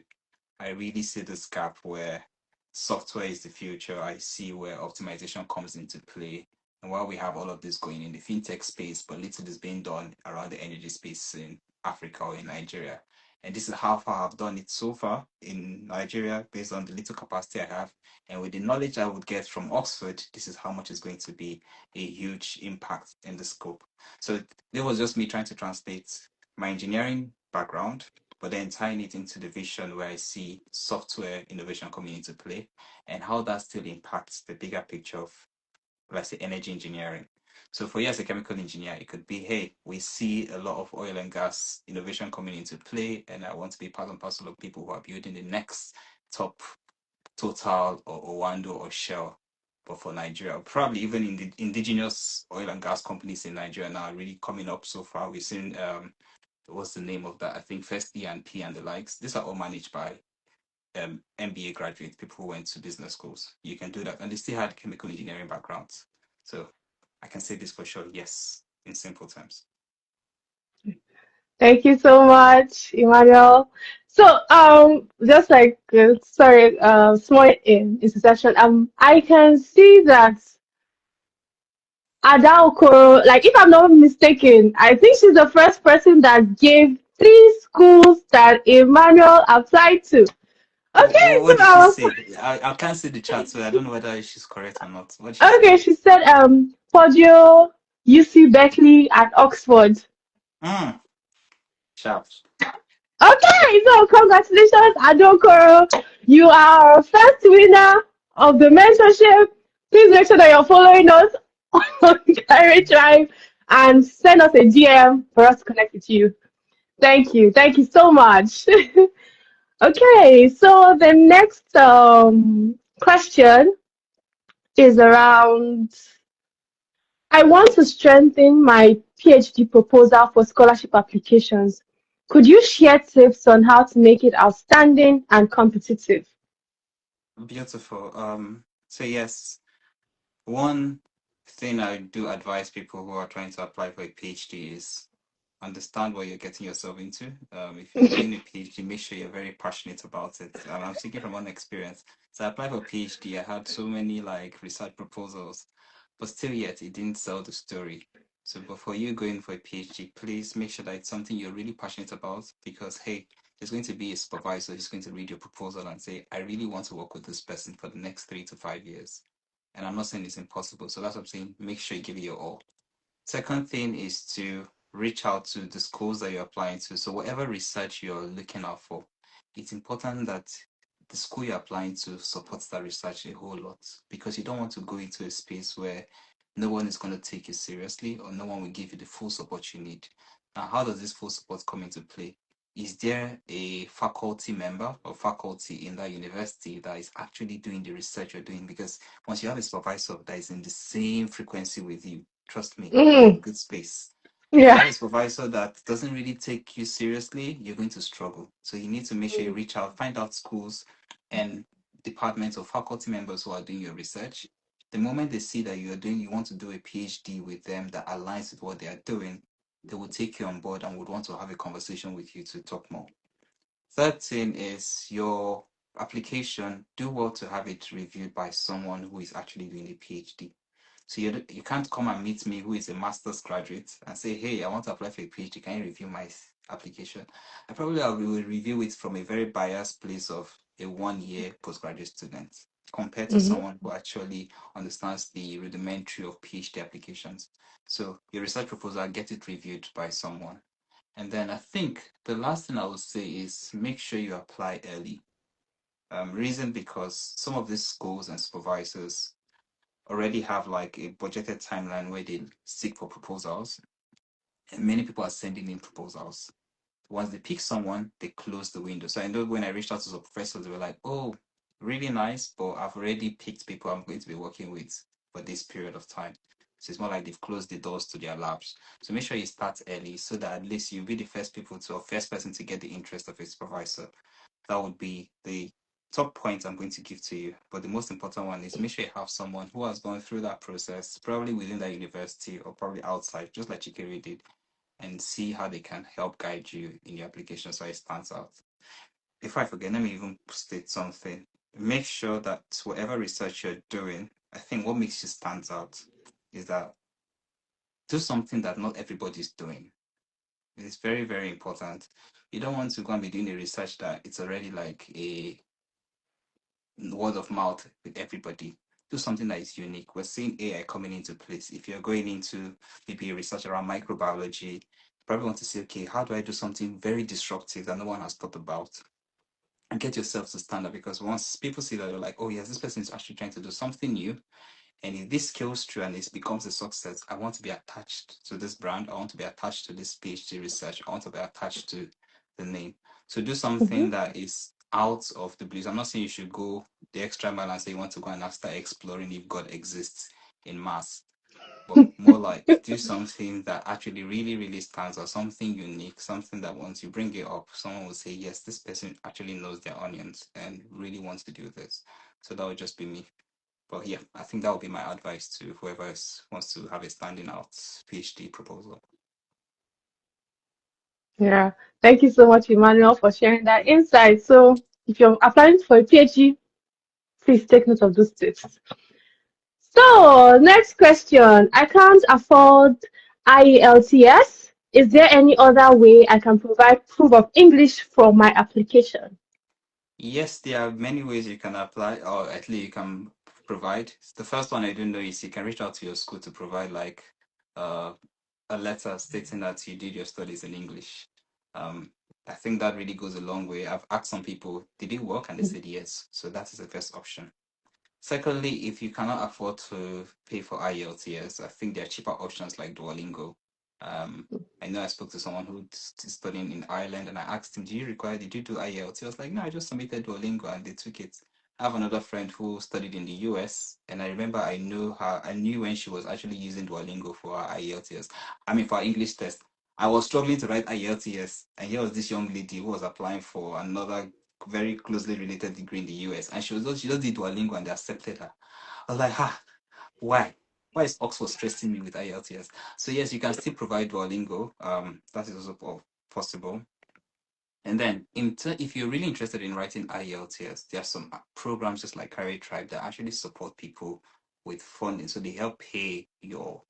S2: I really see this gap where software is the future. I see where optimization comes into play. And while we have all of this going in the fintech space, but little is being done around the energy space in Africa or in Nigeria. And this is how far I've done it so far in Nigeria based on the little capacity I have. And with the knowledge I would get from Oxford, this is how much is going to be a huge impact in the scope. So it was just me trying to translate my engineering background, but then tying it into the vision where I see software innovation coming into play and how that still impacts the bigger picture of, let's say, energy engineering. So for you as a chemical engineer, it could be, hey, we see a lot of oil and gas innovation coming into play, and I want to be part and parcel of people who are building the next top Total or Owando or Shell. But for Nigeria, probably even in the indigenous oil and gas companies in Nigeria now are really coming up so far. We've seen what's the name of that? I think First E and P and the likes. These are all managed by MBA graduates, people who went to business schools. You can do that, and they still had chemical engineering backgrounds. So I can say this for sure. Yes, in simple terms.
S1: Thank you so much, Emmanuel. So, just like, sorry, small intersection. I can see that Ada Okoro, like, if I'm not mistaken, I think she's the first person that gave three schools that Emmanuel applied to. Okay, so
S2: What did she say? I can't see the chat, so I don't know whether she's correct or not. What did she say?
S1: okay, she said, Podio, UC Berkeley, and Oxford.
S2: Mm, sharp.
S1: Okay, so congratulations, Adokoro. You are our first winner of the mentorship. Please make sure that you're following us on Kaire Tribe and send us a DM for us to connect with you. Thank you. Thank you so much. Okay, so the next question is around I want to strengthen my PhD proposal for scholarship applications. Could you share tips on how to make it outstanding and competitive?
S2: Beautiful. So yes, one thing I do advise people who are trying to apply for a PhD is understand what you're getting yourself into. If you're doing a PhD, make sure you're very passionate about it. I'm speaking from one experience. So I applied for PhD. I had so many like research proposals, but still yet it didn't sell the story. So before you going for a PhD, please make sure that it's something you're really passionate about because hey, there's going to be a supervisor who's going to read your proposal and say, I really want to work with this person for the next 3 to 5 years. And I'm not saying it's impossible. So that's what I'm saying. Make sure you give it your all. Second thing is to reach out to the schools that you're applying to. So whatever research you're looking out for, it's important that the school you're applying to supports that research a whole lot because you don't want to go into a space where no one is going to take you seriously or no one will give you the full support you need. Now, how does this full support come into play? Is there a faculty member or faculty in that university that is actually doing the research you're doing? Because once you have a supervisor that is in the same frequency with you, trust me, you're in
S1: Mm,
S2: good space. If you
S1: yeah.
S2: have a supervisor that doesn't really take you seriously, you're going to struggle. So you need to make sure you reach out, find out schools and departments or faculty members who are doing your research. The moment they see that you want to do a PhD with them that aligns with what they are doing, they will take you on board and would want to have a conversation with you to talk more. Third thing is your application, do well to have it reviewed by someone who is actually doing a PhD. So you can't come and meet me, who is a master's graduate, and say, "Hey, I want to apply for a PhD. Can you review my application?" I will review it from a very biased place of a 1 year postgraduate student compared to
S1: Mhm.
S2: someone who actually understands the rudimentary of PhD applications. So your research proposal, get it reviewed by someone. And then I think the last thing I would say is make sure you apply early. Reason because some of these schools and supervisors already have like a budgeted timeline where they seek for proposals, and many people are sending in proposals. Once they pick someone, they close the window. So I know when I reached out to some professors, they were like, "Oh, really nice, but I've already picked people I'm going to be working with for this period of time." So it's more like they've closed the doors to their labs. So make sure you start early so that at least you'll be the first people to or first person to get the interest of a supervisor. That would be the top points I'm going to give to you. But the most important one is make sure you have someone who has gone through that process, probably within that university or probably outside, just like Chikere did, and see how they can help guide you in your application so it stands out. Before I forget, let me even state something. Make sure that whatever research you're doing, I think what makes you stand out is that do something that not everybody's doing. It's very, very important. You don't want to go and be doing a research that it's already like a word of mouth with everybody. Do something that is unique. We're seeing AI coming into place. If you're going into maybe research around microbiology, you probably want to say, okay, how do I do something very disruptive that no one has thought about? And get yourself to stand up, because once people see that, they're like, oh yes, this person is actually trying to do something new. And if this scales through and it becomes a success, I want to be attached to this brand. I want to be attached to this PhD research. I want to be attached to the name. So do
S1: Mm-hmm.
S2: something that is out of the blues. I'm not saying you should go the extra mile and say you want to go and start exploring if God exists in Mars, but more like do something that actually really, really stands out, something unique, something that once you bring it up, someone will say, yes, this person actually knows their onions and really wants to do this. So that would just be me. But yeah, I think that would be my advice to whoever wants to have a standing out PhD proposal.
S1: Yeah. Thank you so much, Emmanuel, for sharing that insight. So if you're applying for a PhD, please take note of those tips. So, next question. I can't afford IELTS. Is there any other way I can provide proof of English for my application?
S2: Yes, there are many ways you can apply, or at least you can provide. The first one I do know is you can reach out to your school to provide like uh, a letter stating that you did your studies in English. Um, I think that really goes a long way. I've asked some people, did it work? And they said yes. So that is the first option. Secondly, if you cannot afford to pay for IELTS, I think there are cheaper options like Duolingo. Um, I know I spoke to someone who's studying in Ireland, and I asked him, did you do IELTS? He was like, no, I just submitted Duolingo and they took it. I have another friend who studied in the US, and I remember I knew when she was actually using Duolingo for her IELTS. I mean, for her English test. I was struggling to write IELTS, and here was this young lady who was applying for another very closely related degree in the US, and she just did Duolingo and they accepted her. I was like, why? Why is Oxford stressing me with IELTS? So yes, you can still provide Duolingo. That is also possible. And then, if you're really interested in writing IELTS, there are some programs just like Kaire Tribe that actually support people with funding. So they help pay your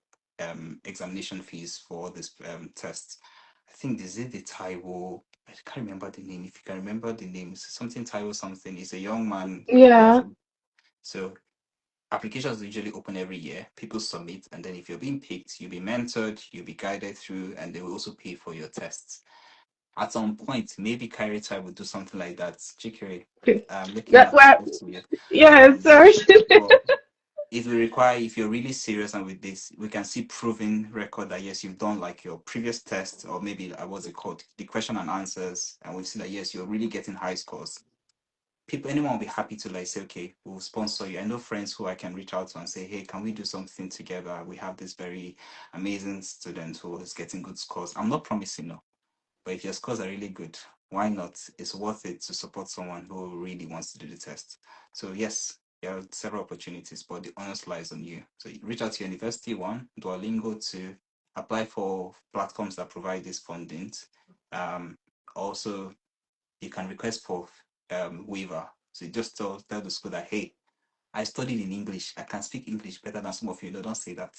S2: examination fees for this test. I think this is the Taiwo. I can't remember the name. If you can remember the name, it's something Taiwo something. He's a young man. Yes.
S1: Yeah.
S2: So applications usually open every year. People submit, and then if you're being picked, you'll be mentored, you'll be guided through, and they will also pay for your tests. At some point, maybe Kyrie Tribe would do something like that. Chikere,
S1: Okay.
S2: I'm looking
S1: That,
S2: at
S1: well,
S2: both of you.
S1: yeah,
S2: Um,
S1: sorry.
S2: but if you're really serious and with this, we can see proven record that yes, you've done like your previous test, or maybe what's it called, the question and answers, and we see that yes, you're really getting high scores. Anyone will be happy to like say, okay, we'll sponsor you. I know friends who I can reach out to and say, hey, can we do something together? We have this very amazing student who is getting good scores. I'm not promising, no, but if your scores are really good, why not? It's worth it to support someone who really wants to do the test. So yes, there are several opportunities, but the honest lies on you. So you reach out to your university, one, Duolingo, to apply for platforms that provide these fundings. Also, you can request for waiver. So you just tell the school that, hey, I studied in English. I can speak English better than some of you. No, don't say that.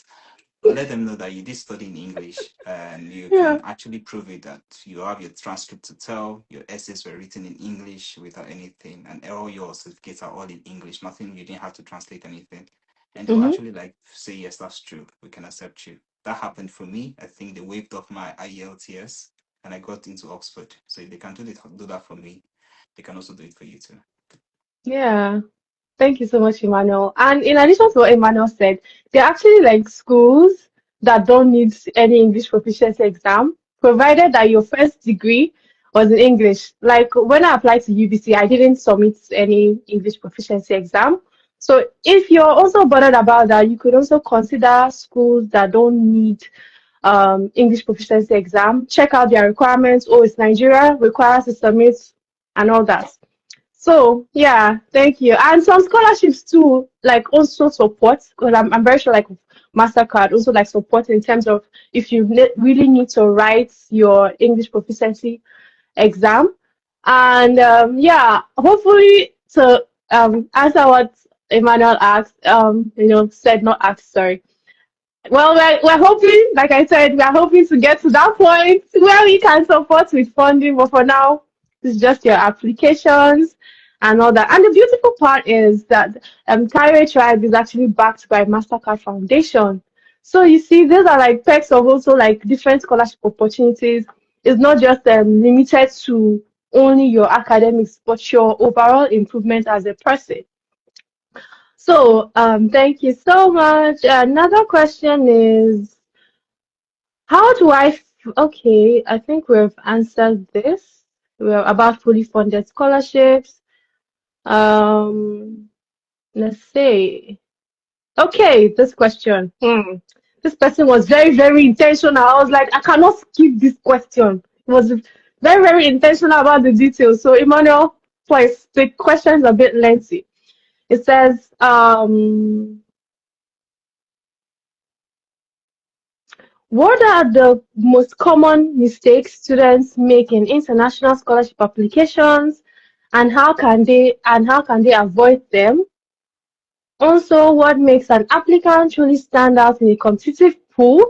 S2: But let them know that you did study in English and you
S1: Yeah.
S2: can actually prove it, that you have your transcript to tell, your essays were written in English without anything, and all your certificates are all in English. Nothing, you didn't have to translate anything. And they will
S1: Mm-hmm.
S2: actually like say, yes, that's true. We can accept you. That happened for me. I think they waived off my IELTS and I got into Oxford. So if they can do that for me, they can also do it for you too.
S1: Yeah. Thank you so much, Emmanuel. And in addition to what Emmanuel said, there are actually like schools that don't need any English proficiency exam, provided that your first degree was in English. Like when I applied to UBC, I didn't submit any English proficiency exam. So if you're also bothered about that, you could also consider schools that don't need English proficiency exam. Check out their requirements. Oh, it's Nigeria, requires to submit and all that. So yeah, thank you. And some scholarships too, like also support. Because I'm very sure like Mastercard also like support in terms of if you really need to write your English proficiency exam. And yeah, hopefully to answer what Emmanuel asked, said not asked, sorry. Well, we're hoping, like I said, we're hoping to get to that point where we can support with funding. But for now, it's just your applications and all that. And the beautiful part is that Kaire Tribe is actually backed by Mastercard Foundation. So you see, these are like perks of also like different scholarship opportunities. It's not just limited to only your academics, but your overall improvement as a person. So, thank you so much. Another question is, how do okay, I think we've answered this. We're about fully funded scholarships. Um, let's see. Okay, this question. This person was very, very intentional. I was like, I cannot skip this question. It was very, very intentional about the details. So, Emmanuel, please, the question is a bit lengthy. It says, what are the most common mistakes students make in international scholarship applications, and how can they avoid them? Also, what makes an applicant truly stand out in a competitive pool?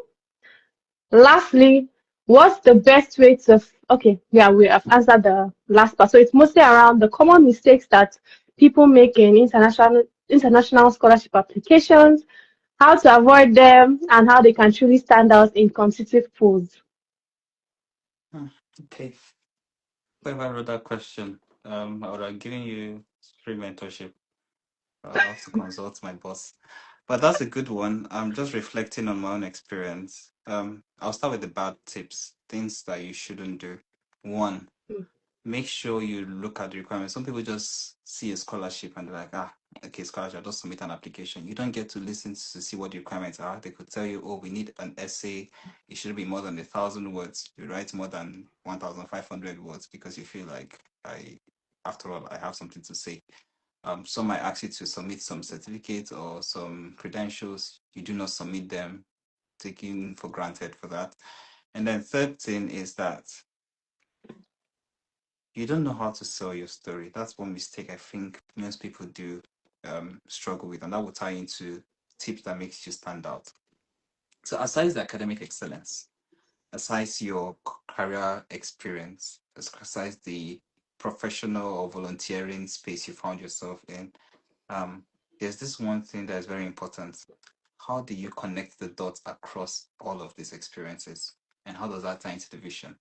S1: Lastly, what's the best way to okay, yeah, we have answered the last part. So it's mostly around the common mistakes that people make in international scholarship applications, how to avoid them, and how they can truly stand out in competitive pools.
S2: Hmm, okay. If I wrote that question, I would have given you free mentorship. I'll have to consult my boss. But that's a good one. I'm just reflecting on my own experience. I'll start with the bad tips, things that you shouldn't do. One, make sure you look at the requirements. Some people just see a scholarship and they're like, okay, scholarship, just submit an application. You don't get to listen to see what the requirements are. They could tell you, oh, we need an essay. It should be more than 1,000 words. You write more than 1,500 words because you feel like after all, I have something to say. Some might ask you to submit some certificates or some credentials. You do not submit them, taking for granted for that. And then third thing is that you don't know how to sell your story. That's one mistake I think most people do struggle with, and that will tie into tips that makes you stand out. So aside the academic excellence, aside your career experience, aside the professional or volunteering space you found yourself in, um, there's this one thing that is very important. How do you connect the dots across all of these experiences? And how does that tie into the vision?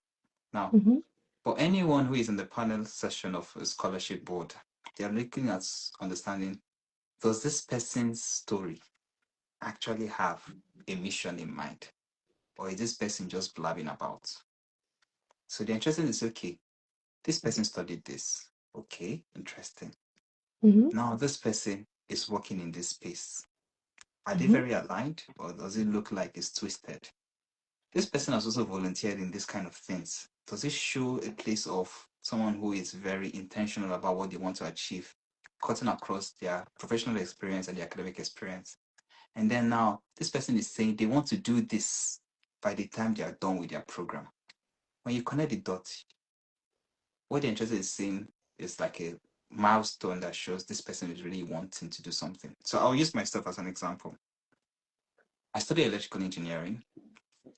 S2: Now,
S1: Mm-hmm,
S2: for anyone who is in the panel session of a scholarship board, they are looking at understanding, does this person's story actually have a mission in mind? Or is this person just blabbing about? So they're interested in, okay, this person studied this. Okay, interesting.
S1: mm-hmm,
S2: Now this person is working in this space. Are they
S1: mm-hmm,
S2: very aligned or does it look like it's twisted? This person has also volunteered in this kind of things. Does it show a place of someone who is very intentional about what they want to achieve, cutting across their professional experience and their academic experience? And then now, this person is saying they want to do this by the time they are done with their program. When you connect the dots, what they're interested in seeing is like a milestone that shows this person is really wanting to do something. So I'll use myself as an example. I studied electrical engineering.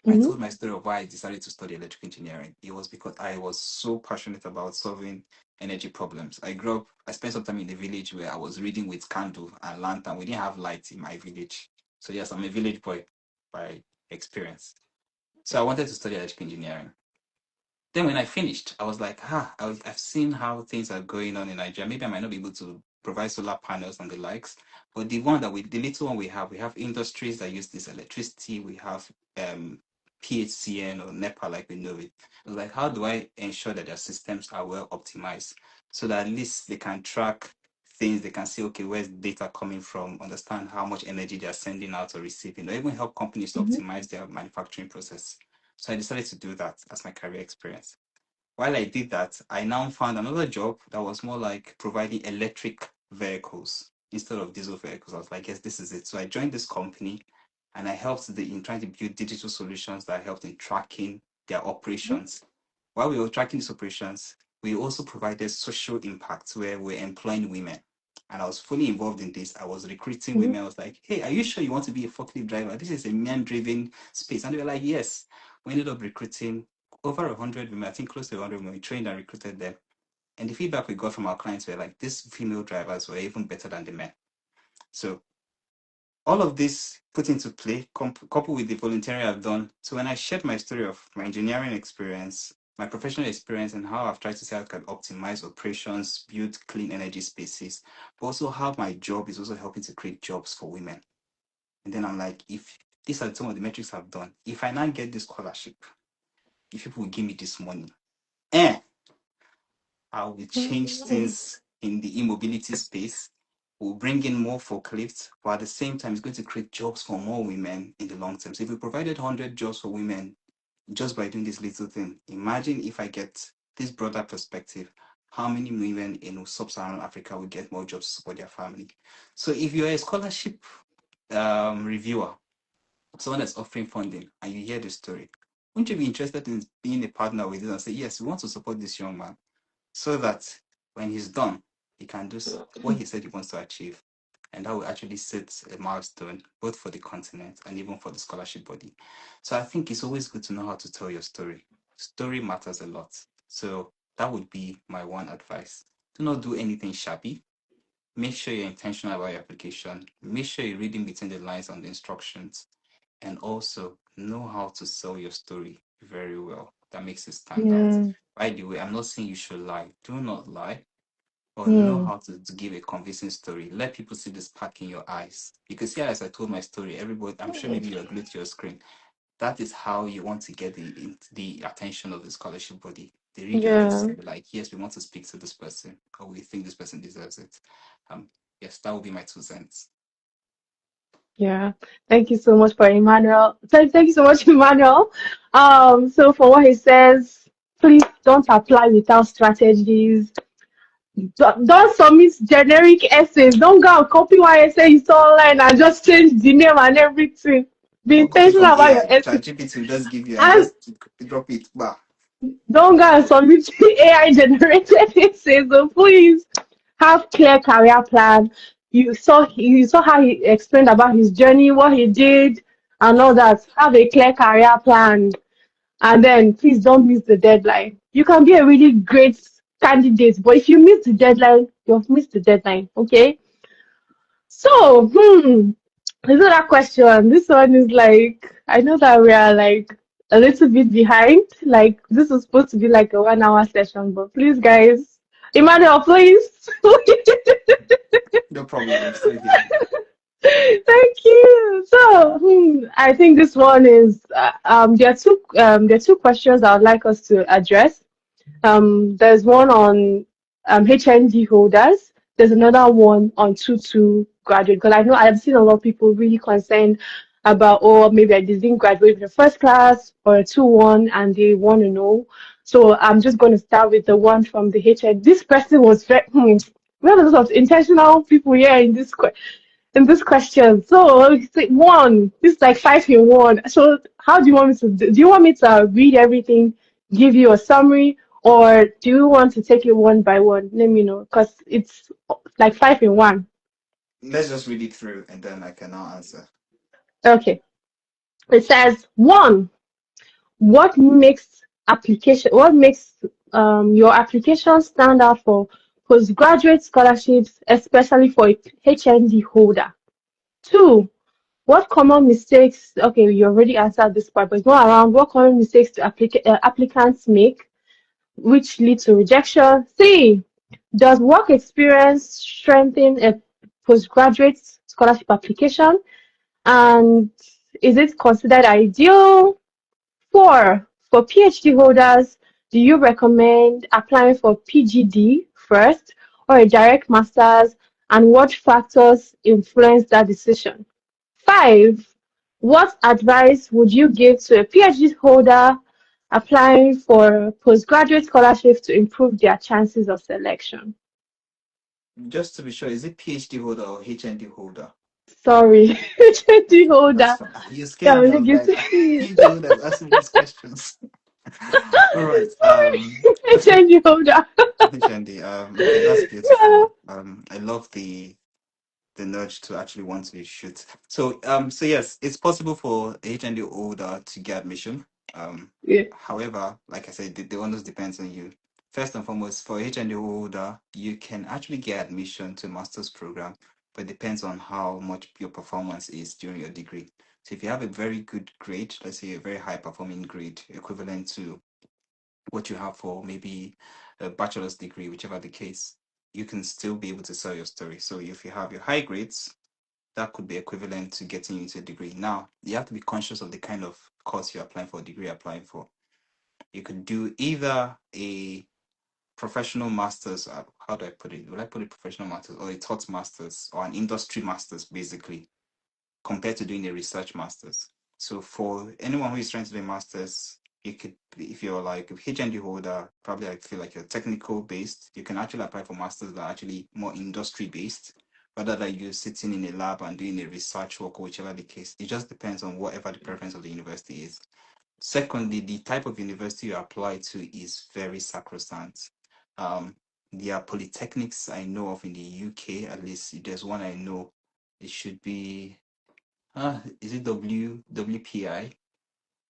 S2: I
S1: mm-hmm,
S2: told my story of why I decided to study electrical engineering. It was because I was so passionate about solving energy problems. I spent some time in a village where I was reading with candle and lantern. We didn't have lights in my village. So yes, I'm a village boy by experience. So I wanted to study electrical engineering. Then when I finished, I was like, I've seen how things are going on in Nigeria. Maybe I might not be able to provide solar panels and the likes, but the little one we have industries that use this electricity. We have PHCN or NEPA like we know it. I was like, how do I ensure that their systems are well optimized so that at least they can track things, they can see, okay, where's data coming from, understand how much energy they are sending out or receiving, or even help companies to
S1: mm-hmm,
S2: optimize their manufacturing process. So I decided to do that as my career experience. While I did that, I now found another job that was more like providing electric vehicles instead of diesel vehicles. I was like, yes, this is it. So I joined this company and I helped in trying to build digital solutions that helped in tracking their operations. While we were tracking these operations, we also provided social impact where we're employing women. And I was fully involved in this. I was recruiting
S1: Mm-hmm.
S2: women. I was like, hey, are you sure you want to be a forklift driver? This is a man driven space. And they were like, yes. We ended up recruiting over 100 women, I think close to 100 women. We trained and recruited them. And the feedback we got from our clients were like, these female drivers were even better than the men. So all of this put into play, coupled with the volunteering I've done. So when I shared my story of my engineering experience, my professional experience, and how I've tried to see how I can optimize operations, build clean energy spaces, but also how my job is also helping to create jobs for women. And then I'm like, if these are some of the metrics I've done, if I now get this scholarship, if people will give me this money, eh, I will change
S1: Mm-hmm.
S2: things in the immobility space. We'll bring in more forklifts, but at the same time, it's going to create jobs for more women in the long term. So if we provided 100 jobs for women just by doing this little thing, imagine if I get this broader perspective, how many women in sub-Saharan Africa will get more jobs to support their family. So if you're a scholarship reviewer, someone that's offering funding, and you hear this story, wouldn't you be interested in being a partner with it and say, yes, we want to support this young man so that when he's done, he can do what he said he wants to achieve. And that will actually set a milestone both for the continent and even for the scholarship body. So I think it's always good to know how to tell your story. Story matters a lot. So that would be my one advice. Do not do anything shabby. Make sure you're intentional about your application. Make sure you're reading between the lines on the instructions, and also know how to sell your story very well. That makes it stand out.
S1: Yeah.
S2: By the way, I'm not saying you should lie. Do not lie, but know
S1: Mm.
S2: how to give a convincing story. Let people see the spark in your eyes. Because here, as I told my story, everybody, I'm sure maybe you're glued to your screen. That is how you want to get the attention of the scholarship body. They read your case
S1: Yeah.
S2: and be like, yes, we want to speak to this person, or we think this person deserves it. Um, yes, that would be my 2 cents.
S1: Yeah. Thank you so much for Emmanuel. Thank you so much, Emmanuel. So for what he says, please don't apply without strategies. Don't submit generic essays. Don't go and copy what essay you saw online and just change the name and everything. Be
S2: Or copy
S1: intentional
S2: from
S1: about your
S2: AI.
S1: essay.
S2: ChatGPT will just give you and
S1: And
S2: just drop it. Bah.
S1: don't go and submit AI generated essays. So please have clear career plan. You saw how he explained about his journey, what he did, and all that. Have a clear career plan, and then please don't miss the deadline. You can be a really great candidate, but if you miss the deadline, you've missed the deadline. Okay. So, another question. This one is like, I know that we are like a little bit behind. Like, this is supposed to be like a 1 hour session, but please, guys, Emmanuel, please.
S2: No problem. I'm still here.
S1: Thank you. So, I think this one is there are two questions I would like us to address. There's one on HND holders. There's another one on 2-2 graduate. Because I know I've seen a lot of people really concerned about, oh, maybe I didn't graduate with the first class or a 2-1 and they want to know. So I'm just going to start with the one from the HN. This person was very, we have a lot of intentional people here in this question. So one, this is like 5 in 1. So how do you want me to do you want me to read everything, give you a summary, or do you want to take it one by one? Let me know, because it's like 5 in 1.
S2: Let's just read it through and then I can now answer.
S1: Okay. It says one, what makes your application stand out for postgraduate scholarships, especially for a HND holder? Two, what common mistakes, okay, you already answered this part, but it's more around what common mistakes do applicants make, which lead to rejection? Three, does work experience strengthen a postgraduate scholarship application? And is it considered ideal? Four, for PhD holders, do you recommend applying for PGD first or a direct master's? And what factors influence that decision? Five, what advice would you give to a PhD holder applying for postgraduate scholarships to improve their chances of selection.
S2: Just to be sure, is it PhD holder or HND holder?
S1: Sorry, HND
S2: That's
S1: holder.
S2: fine. You
S1: Yeah,
S2: scared me. I
S1: really
S2: was
S1: good.
S2: like, PhD holder is asking these questions. All right.
S1: HND holder.
S2: HND. Okay, that's
S1: Yeah.
S2: beautiful. I love the nudge to actually want to shoot. So yes, it's possible for a HND holder to get admission.
S1: Yeah.
S2: However, like I said, the onus depends on you. First and foremost, for HND holder, you can actually get admission to a master's program, but it depends on how much your performance is during your degree. So if you have a very good grade, let's say a very high performing grade, equivalent to what you have for maybe a bachelor's degree, whichever the case, you can still be able to sell your story. So if you have your high grades, that could be equivalent to getting you into a degree. Now, you have to be conscious of the kind of course you're applying for, degree you're applying for. You could do either a professional master's, how do I put it? Will I put it professional master's or a taught master's or an industry master's, basically, compared to doing a research master's. So for anyone who is trying to do a master's, you could, if you're like a HND holder, probably I feel like you're technical based, you can actually apply for masters that are actually more industry based, rather than you sitting in a lab and doing a research work or whichever the case. It just depends on whatever the preference of the university is. Secondly, the type of university you apply to is very sacrosanct. Um, there are polytechnics I know of in the UK, at least there's one I know. It should be is it WPI?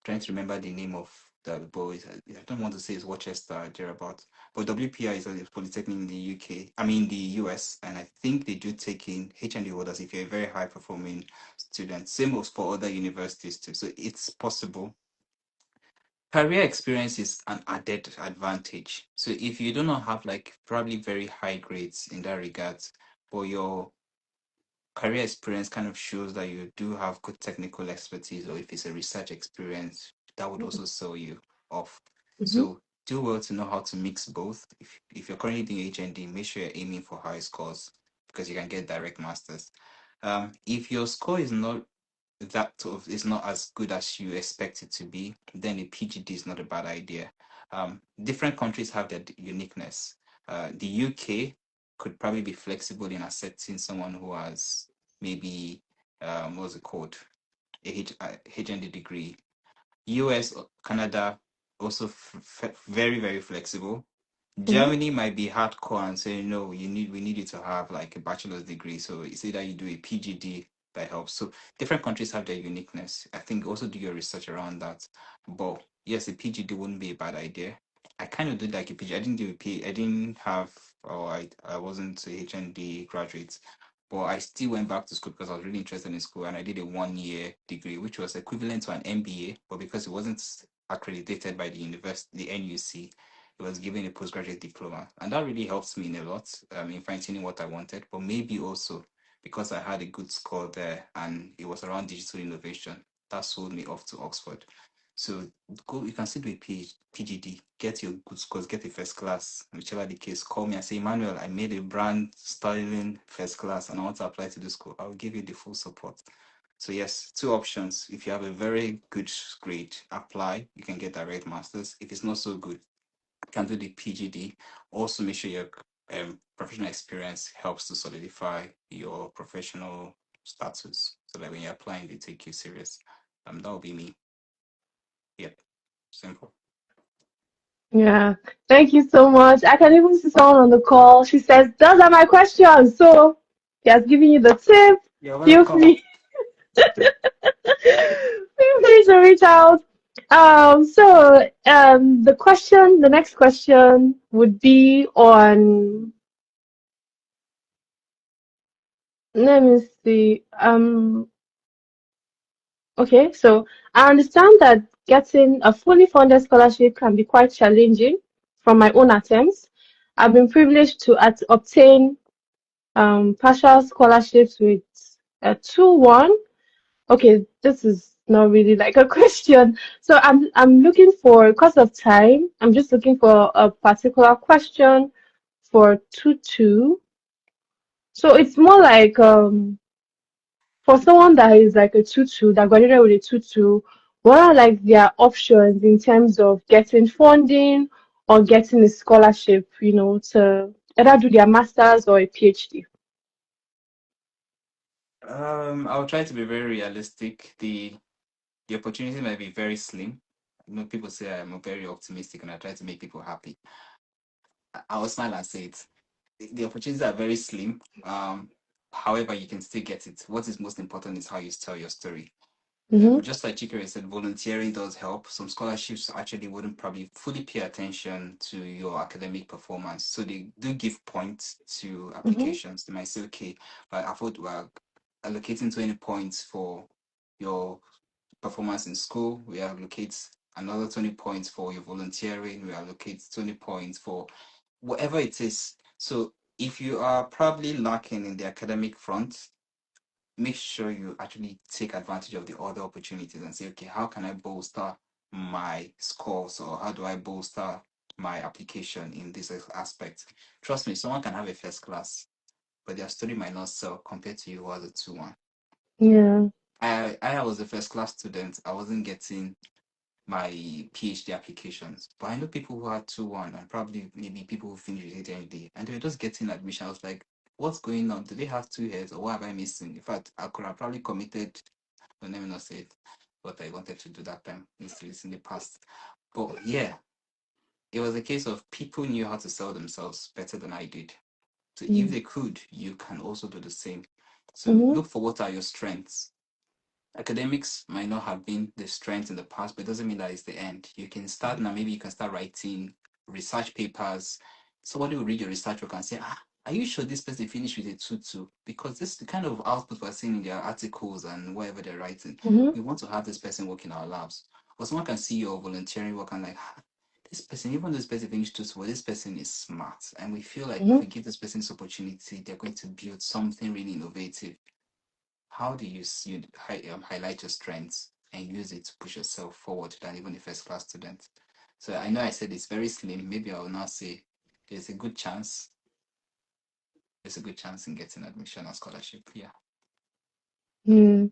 S2: Trying to remember the name of the boys. I don't want to say it's Worcester thereabout, but WPI is a polytechnic in the UK. I mean the US, and I think they do take in HND holders if you're a very high performing student. Same as for other universities too. So it's possible. Career experience is an added advantage. So if you do not have like probably very high grades in that regard, but your career experience kind of shows that you do have good technical expertise, or if it's a research experience, that would also sell you off.
S1: Mhm.
S2: So do well to know how to mix both. If you're currently doing HND, make sure you're aiming for high scores because you can get direct masters. If your score is not that sort of is not as good as you expect it to be, then a PGD is not a bad idea. Different countries have their uniqueness. The UK could probably be flexible in accepting someone who has maybe what's it called, a HND degree. US, Canada, also very very flexible.
S1: Mhm.
S2: Germany might be hardcore and say no, we need you to have like a bachelor's degree. So it's either you do a PGD that helps. So different countries have their uniqueness. I think also do your research around that. But yes, a PGD wouldn't be a bad idea. I kind of did like a PG. I didn't do a P. I didn't have, or I wasn't a HND graduate, but I still went back to school because I was really interested in school, and I did a 1 year degree, which was equivalent to an MBA, but because it wasn't accredited by the university, the NUC, it was given a postgraduate diploma, and that really helped me in a lot in finding what I wanted. But maybe also because I had a good score there, and it was around digital innovation, that sold me off to Oxford. So go, you can still do a PGD, get your good scores, get a first class, whichever the case. Call me and say, Emmanuel, I made a brand styling first class, and I want to apply to the school. I'll give you the full support. So yes, two options. If you have a very good grade, apply. You can get direct masters. If it's not so good, can do the PGD. Also, make sure your professional experience helps to solidify your professional status, so that when you're applying, they take you serious. That will be me. Yep, simple.
S1: Yeah. Thank you so much. I can even see someone on the call. She says, "Those are my questions." So he has given you the tip.
S2: You're
S1: Feel
S2: welcome.
S1: free. Feel free to reach out. The next question would be on, let me see. Okay, so I understand that getting a fully funded scholarship can be quite challenging from my own attempts. I've been privileged to obtain partial scholarships with a 2-1. Okay, this is not really like a question. So I'm looking for, because of time, I'm just looking for a particular question for 2-2. So it's more like for someone that is like a 2-2, that graduated with a 2-2, what are like their options in terms of getting funding or getting a scholarship, to either do their masters or a PhD?
S2: I'll try to be very realistic. The opportunity might be very slim. People say I'm very optimistic and I try to make people happy. I'll smile and say it. The opportunities are very slim. However, you can still get it. What is most important is how you tell your story.
S1: Mm-hmm.
S2: Just like Chikire said, volunteering does help. Some scholarships actually wouldn't probably fully pay attention to your academic performance. So they do give points to
S1: Mm-hmm.
S2: applications. They might say, okay, I thought we're allocating 20 points for your performance in school. We allocate another 20 points for your volunteering. We allocate 20 points for whatever it is. So if you are probably lacking in the academic front, make sure you actually take advantage of the other opportunities and say, okay, how can I bolster my scores or how do I bolster my application in this aspect? Trust me, someone can have a first class, but their story might not sell compared to you who has a 2-1.
S1: Yeah.
S2: I was a first class student. I wasn't getting my PhD applications. But I know people who had 2-1 and probably maybe people who finished with HND and they were just getting admission. I was like, what's going on? Do they have 2 heads or what have I missing? In fact, I could have probably committed, but let me not say it, what I wanted to do that time. It's in the past. But yeah, it was a case of people knew how to sell themselves better than I did. So if
S1: Mm-hmm.
S2: they could, you can also do the same. So
S1: Mm-hmm.
S2: look for what are your strengths. Academics might not have been the strength in the past, but it doesn't mean that it's the end. You can start now, maybe you can start writing research papers. Somebody will read your research work and say, are you sure this person finished with a 2-2? Because this is the kind of output we're seeing in their articles and whatever they're writing.
S1: Mm-hmm.
S2: We want to have this person work in our labs. Or someone can see your volunteering work and like, this person, even though this person finished 2-2, well, this person is smart. And we feel like if
S1: Mm-hmm.
S2: we give this person this opportunity, they're going to build something really innovative. How do you highlight your strengths and use it to push yourself forward than even a first class student? So I know I said it's very slim. Maybe I will now say there's a good chance. There's a good chance in getting admission or scholarship. Yeah.
S1: Mm.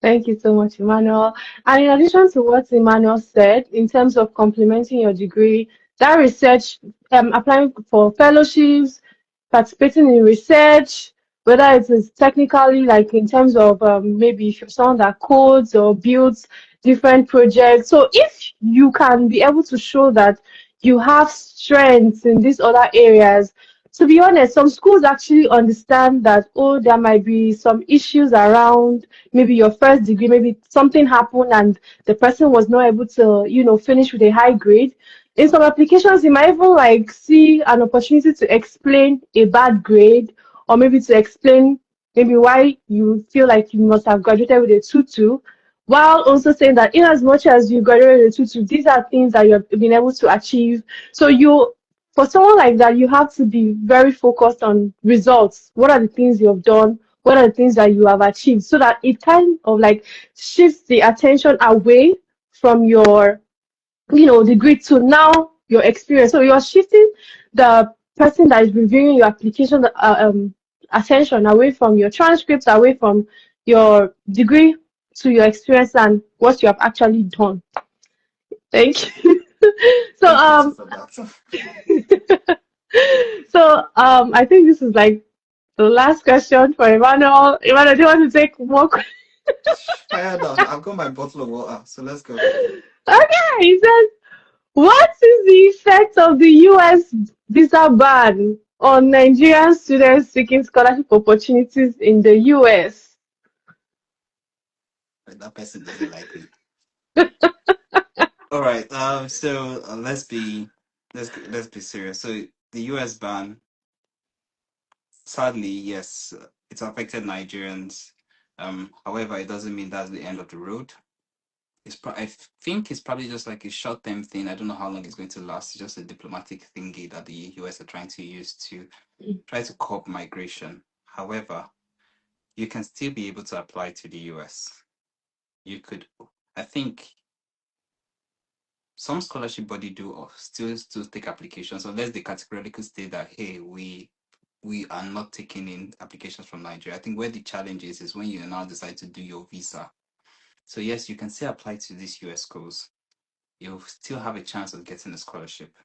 S1: Thank you so much, Emmanuel. And in addition to what Emmanuel said, in terms of complementing your degree, that research, applying for fellowships, participating in research, whether it is technically, like in terms of maybe if you're someone that codes or builds different projects. So if you can be able to show that you have strengths in these other areas, to be honest, some schools actually understand that, oh, there might be some issues around maybe your first degree, maybe something happened and the person was not able to, finish with a high grade. In some applications, you might even like see an opportunity to explain a bad grade or maybe to explain maybe why you feel like you must have graduated with a 2-2, while also saying that in as much as you graduated with a 2-2, these are things that you have been able to achieve. So for someone like that, you have to be very focused on results. What are the things you have done? What are the things that you have achieved? So that it kind of like shifts the attention away from your, degree to now your experience. So you're shifting the person that is reviewing your application attention away from your transcripts, away from your degree to your experience and what you have actually done. Thank you. So
S2: Thank you too for that.
S1: I think this is like the last question for Emmanuel. Emmanuel, do you want to take more?
S2: Fired up. I've got my bottle of water, so let's go.
S1: Okay, he says, what is the effect of the US visa ban on Nigerian students seeking scholarship opportunities in the US?
S2: That person doesn't like me. All right. So let's be serious. So the U.S. ban, sadly, yes, it's affected Nigerians. However, it doesn't mean that's the end of the road. I think it's probably just like a short-term thing. I don't know how long it's going to last. It's just a diplomatic thingy that the US are trying to use to try to curb migration. However, you can still be able to apply to the US. You could, I think some scholarship body do still take applications unless they categorically state that, hey, we are not taking in applications from Nigeria. I think where the challenge is when you now decide to do your visa. So yes, you can still apply to these US schools. You'll still have a chance of getting a scholarship.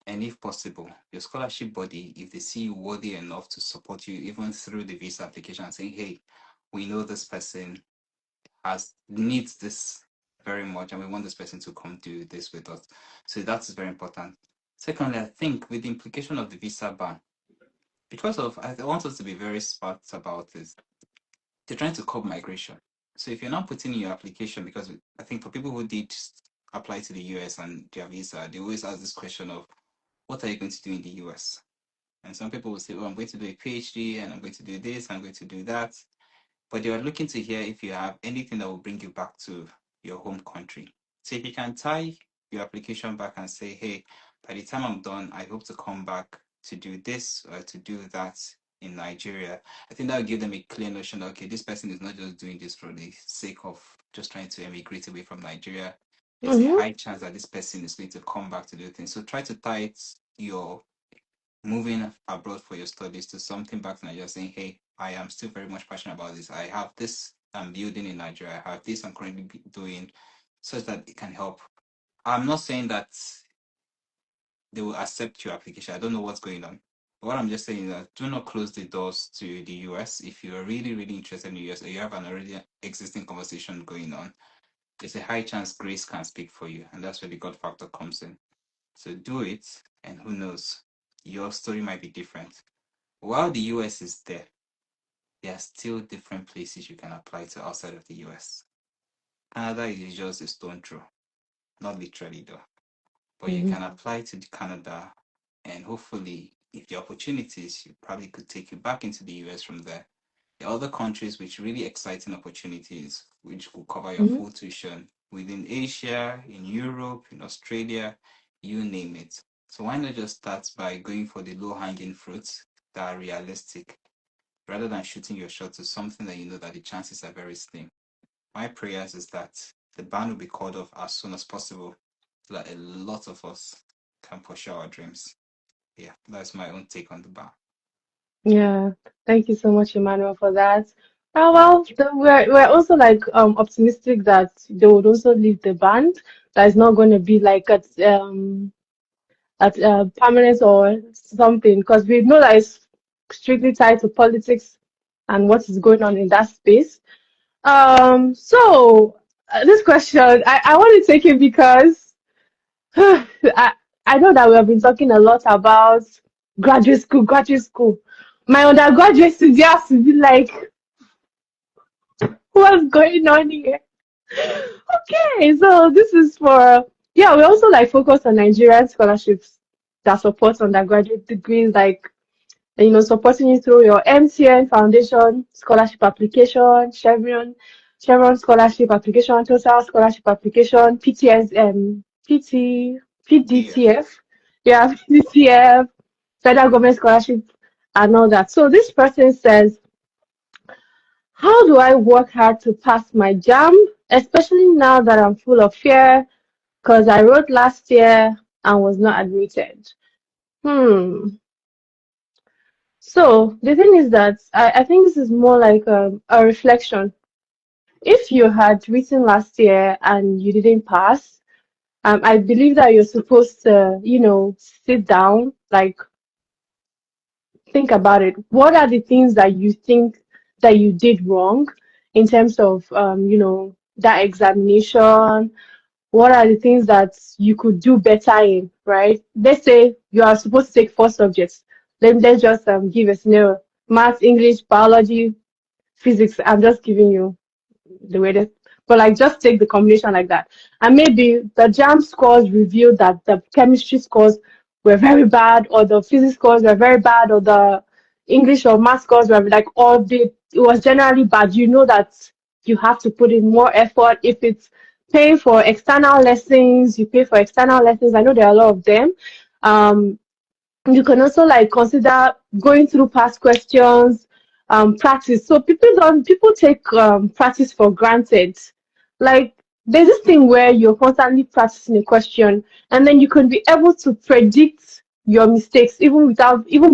S2: And if possible, your scholarship body, if they see you worthy enough to support you even through the visa application, saying, hey, we know this person has needs this very much and we want this person to come do this with us. So that's very important. Secondly, I think with the implication of the visa ban, because of I want us to be very smart about this, they're trying to curb migration. So if you're not putting in your application, because I think for people who did apply to the US and their visa, they always ask this question of what are you going to do in the US? And some people will say, oh, I'm going to do a PhD and I'm going to do this, I'm going to do that. But they are looking to hear if you have anything that will bring you back to your home country. So if you can tie your application back and say, hey, by the time I'm done, I hope to come back to do this or to do that in Nigeria, I think that will give them a clear notion that, okay, this person is not just doing this for the sake of just trying to emigrate away from Nigeria. There's a
S1: Mm-hmm.
S2: high chance that this person is going to come back to do things. So try to tie your moving abroad for your studies to something back to Nigeria, saying, hey, I am still very much passionate about this. I have this I'm building in Nigeria. I have this I'm currently doing, such that it can help. I'm not saying that they will accept your application. I don't know what's going on. But what I'm just saying is that do not close the doors to the US. If you're really, really interested in the US or you have an already existing conversation going on, there's a high chance grace can speak for you. And that's where the God factor comes in. So do it, and who knows, your story might be different. While the US is there, there are still different places you can apply to outside of the US. Canada is just a stone throw, not literally though, but you can apply to Canada, and hopefully, if the opportunities, you probably could take you back into the US from there. There are other countries with really exciting opportunities, which will cover your
S1: Mm-hmm.
S2: full tuition within Asia, in Europe, in Australia, you name it. So why not just start by going for the low-hanging fruits that are realistic rather than shooting your shot to something that you know that the chances are very slim. My prayers is that the ban will be called off as soon as possible so that a lot of us can pursue our dreams. Yeah, that's my own take on the ban.
S1: Yeah, thank you so much, Emmanuel, for that. Well, we're also like optimistic that they would also leave the band. That is not going to be like at permanent or something, because we know that it's strictly tied to politics and what is going on in that space. So this question, I want to take it because I know that we have been talking a lot about graduate school, graduate school. My undergraduate students have to be like, what's going on here? Okay, so this is for, yeah, we also like focus on Nigerian scholarships that support undergraduate degrees, like, supporting you through your MTN Foundation scholarship application, Chevron scholarship application, Total scholarship application,
S2: PDF.
S1: PDTF, yeah, PDTF, federal government scholarship, and all that. So this person says, how do I work hard to pass my jam, especially now that I'm full of fear because I wrote last year and was not admitted? Hmm. So the thing is that I think this is more like a reflection. If you had written last year and you didn't pass, I believe that you're supposed to, sit down, like think about it. What are the things that you think that you did wrong in terms of, that examination? What are the things that you could do better in, right? Let's say you are supposed to take four subjects. Let's just give a scenario: math, English, biology, physics. I'm just giving you the way that, but like just take the combination like that. And maybe the jam scores revealed that the chemistry scores were very bad, or the physics scores were very bad, or the English or math scores were like all the it was generally bad. You know that you have to put in more effort. If it's paying for external lessons, you pay for external lessons. I know there are a lot of them. Um, you can also like consider going through past questions, practice. So people take practice for granted. Like there's this thing where you're constantly practicing a question, and then you can be able to predict your mistakes even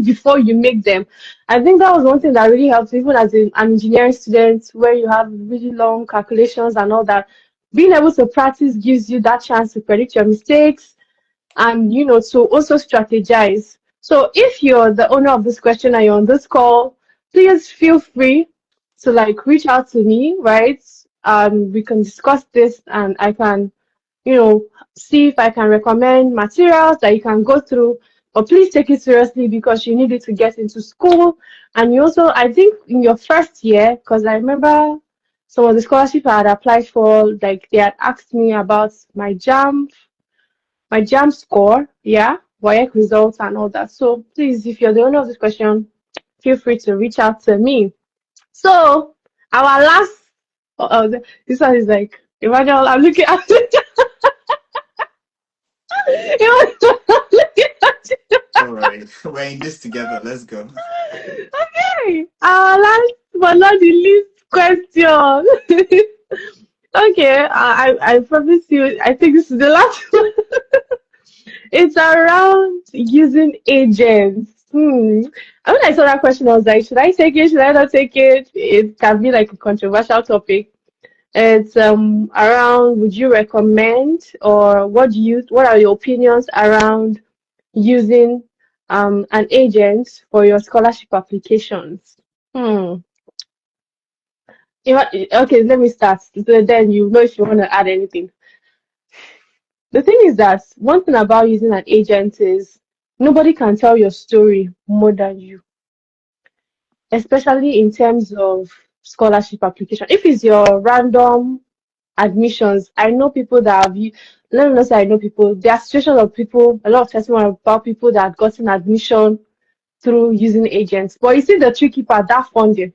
S1: before you make them. I think that was one thing that really helps, even as an engineering student, where you have really long calculations and all that. Being able to practice gives you that chance to predict your mistakes and to also strategize. So if you're the owner of this question and you're on this call, please feel free to like reach out to me, right? We can discuss this and I can see if I can recommend materials that you can go through. But please take it seriously because you need it to get into school. And you also, I think, in your first year, because I remember some of the scholarship I had applied for, like they had asked me about my jam score, yeah, WAEC results and all that. So please, if you're the owner of this question, feel free to reach out to me. So our last, this one is like, Emmanuel, I'm looking at it. Looking at it.
S2: Don't worry, we're in this together. Let's go.
S1: Okay, our last but not the least question. Okay, I promise you, I think this is the last one. It's around using agents. And when I saw that question, I was like, should I take it? Should I not take it? It can be like a controversial topic. It's around would you recommend or what are your opinions around using an agent for your scholarship applications? Hmm. Okay, let me start. So then you know if you want to add anything. The thing is that one thing about using an agent is nobody can tell your story more than you, especially in terms of scholarship application. If it's your random admissions, I know people that have let me not say I know people. There are situations of people, a lot of testimony about people that have gotten admission through using agents. But you see the tricky part, that funding.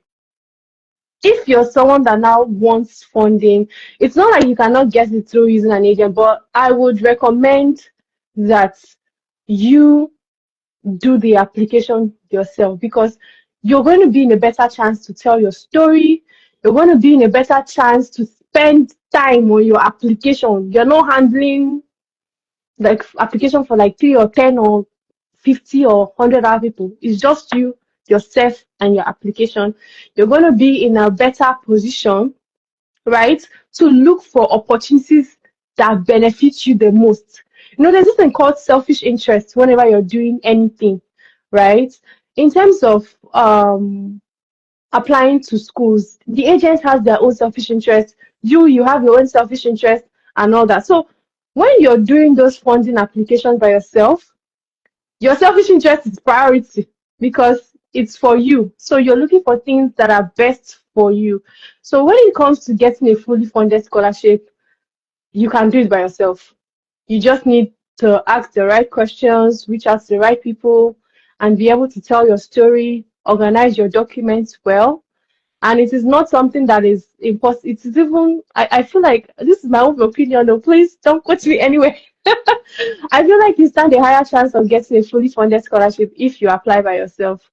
S1: If you're someone that now wants funding, it's not like you cannot get it through using an agent, but I would recommend that you do the application yourself because you're going to be in a better chance to tell your story. You're going to be in a better chance to spend time on your application. You're not handling like application for like 3 or 10 or 50 or 100 other people. It's just you, yourself, and your application. You're going to be in a better position, right, to look for opportunities that benefit you the most. There's this thing called selfish interest whenever you're doing anything, right? In terms of applying to schools, the agent has their own selfish interest. You have your own selfish interest and all that. So when you're doing those funding applications by yourself, your selfish interest is priority because it's for you. So you're looking for things that are best for you. So when it comes to getting a fully funded scholarship, you can do it by yourself. You just need to ask the right questions, reach out to the right people, and be able to tell your story, organize your documents well. And it is not something that is impossible. It is even, I feel like this is my own opinion, though. Please don't quote me anyway. I feel like you stand a higher chance of getting a fully funded scholarship if you apply by yourself,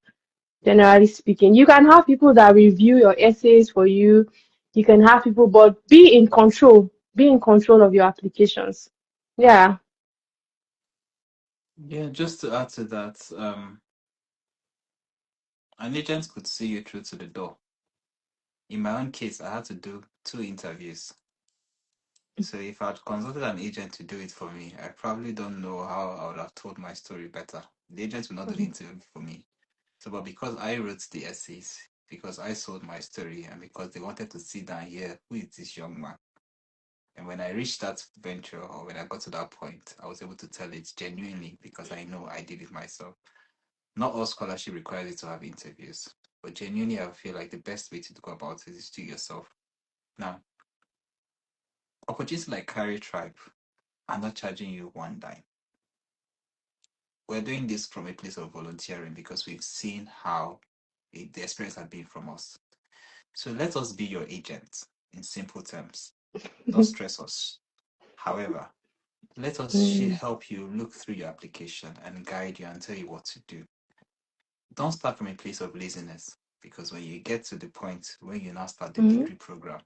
S1: generally speaking. You can have people that review your essays for you. You can have people, but be in control. Be in control of your applications. Yeah.
S2: Yeah, just to add to that, an agent could see you through to the door. In my own case, I had to do 2 interviews. So if I'd consulted an agent to do it for me, I probably don't know how I would have told my story better. The agent will not do the
S1: Mhm.
S2: interview for me. So, but because I wrote the essays, because I sold my story, and because they wanted to sit down here, who is this young man? And when I reached that venture, or when I got to that point, I was able to tell it genuinely because I know I did it myself. Not all scholarship requires you to have interviews, but genuinely, I feel like the best way to go about it is to yourself. Now, opportunities like Kaire Tribe are not charging you one dime. We're doing this from a place of volunteering because we've seen how the experience has been from us. So let us be your agent in simple terms. Don't stress us. However, let us
S1: Mm,
S2: help you look through your application and guide you and tell you what to do. Don't start from a place of laziness because when you get to the point when you now start the
S1: mm,
S2: degree program,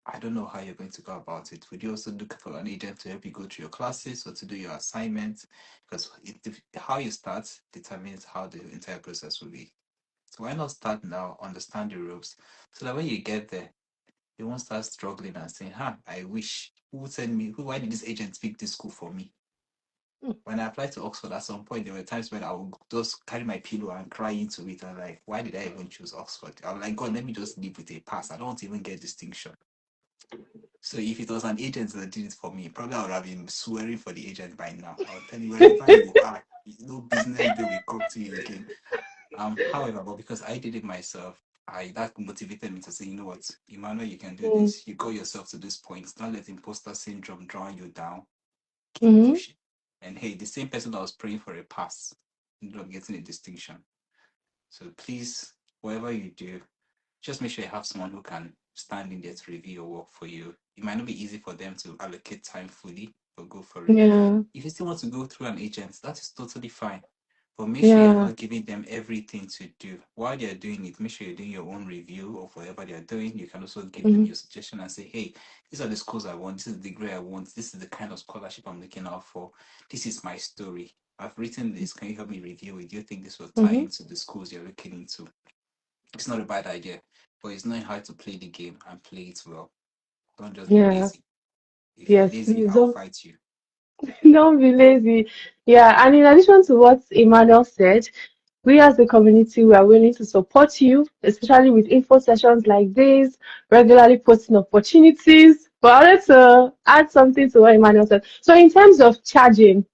S2: I don't know how you're going to go about it. Would you also look for an agent to help you go through your classes or to do your assignments? Because how you start determines how the entire process will be. So why not start now, understand the ropes, so that when you get there, you won't start struggling and saying, I wish, who sent me, why did this agent pick this school for me? When I applied to Oxford, at some point, there were times when I would just carry my pillow and cry into it. And like, why did I even choose Oxford? I'm like, God, let me just live with a pass. I don't want to even get distinction. So if it was an agent that did it for me, probably I would have been swearing for the agent by now. I would tell you wherever you are, no business they will come to you again. However, but because I did it myself, I that motivated me to say, you know what, Emmanuel, you can do
S1: Mm,
S2: this. You got yourself to this point. Don't let imposter syndrome draw you down. Keep
S1: mm-hmm.
S2: pushing. And hey, the same person that was praying for a pass ended up getting a distinction. So please, whatever you do, just make sure you have someone who can stand in there to review your work for you. It might not be easy for them to allocate time fully, but go for it.
S1: Yeah,
S2: If you still want to go through an agent, that is totally fine. But make sure you're
S1: yeah,
S2: not giving them everything to do. While they're doing it, make sure you're doing your own review of whatever they're doing. You can also give them
S1: mm-hmm.
S2: your suggestion and say, hey, these are the schools I want, this is the degree I want, this is the kind of scholarship I'm looking out for. This is my story. I've written this. Can you help me review it? Do you think this will tie
S1: Mm-hmm.
S2: into the schools you're looking into? It's not a bad idea, but it's not hard to play the game and play it well. Don't just be
S1: Yeah,
S2: lazy. If you're
S1: yes,
S2: lazy,
S1: please
S2: I'll
S1: don't,
S2: fight you.
S1: don't be lazy. Yeah, and in addition to what Emmanuel said, we as a community, we are willing to support you, especially with info sessions like this, regularly posting opportunities. But I wanted to add something to what Emmanuel said. So in terms of charging,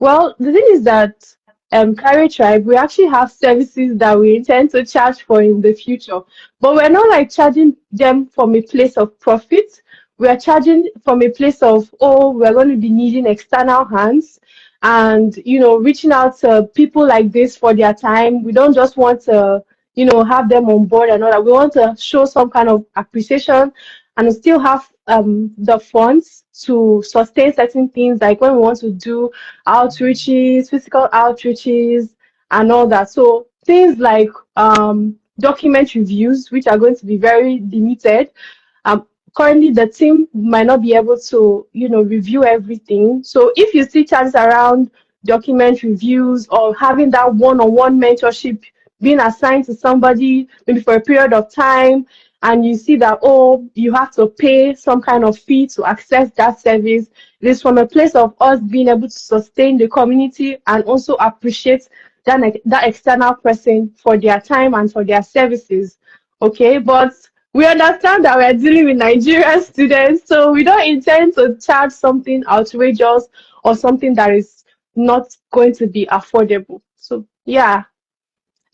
S1: well, the thing is that Kaire Tribe, we actually have services that we intend to charge for in the future, but we're not like charging them from a place of profit. We are charging from a place of, oh, we're going to be needing external hands and, reaching out to people like this for their time. We don't just want to, have them on board and all that. We want to show some kind of appreciation and still have the funds to sustain certain things like when we want to do outreaches, physical outreaches, and all that. So things like document reviews, which are going to be very limited. Um, Currently, the team might not be able to, review everything. So if you see chances around document reviews or having that one-on-one mentorship being assigned to somebody maybe for a period of time, and you see that, oh, you have to pay some kind of fee to access that service, it is from a place of us being able to sustain the community and also appreciate that external person for their time and for their services. Okay, but we understand that we're dealing with Nigerian students, so we don't intend to charge something outrageous or something that is not going to be affordable. So yeah,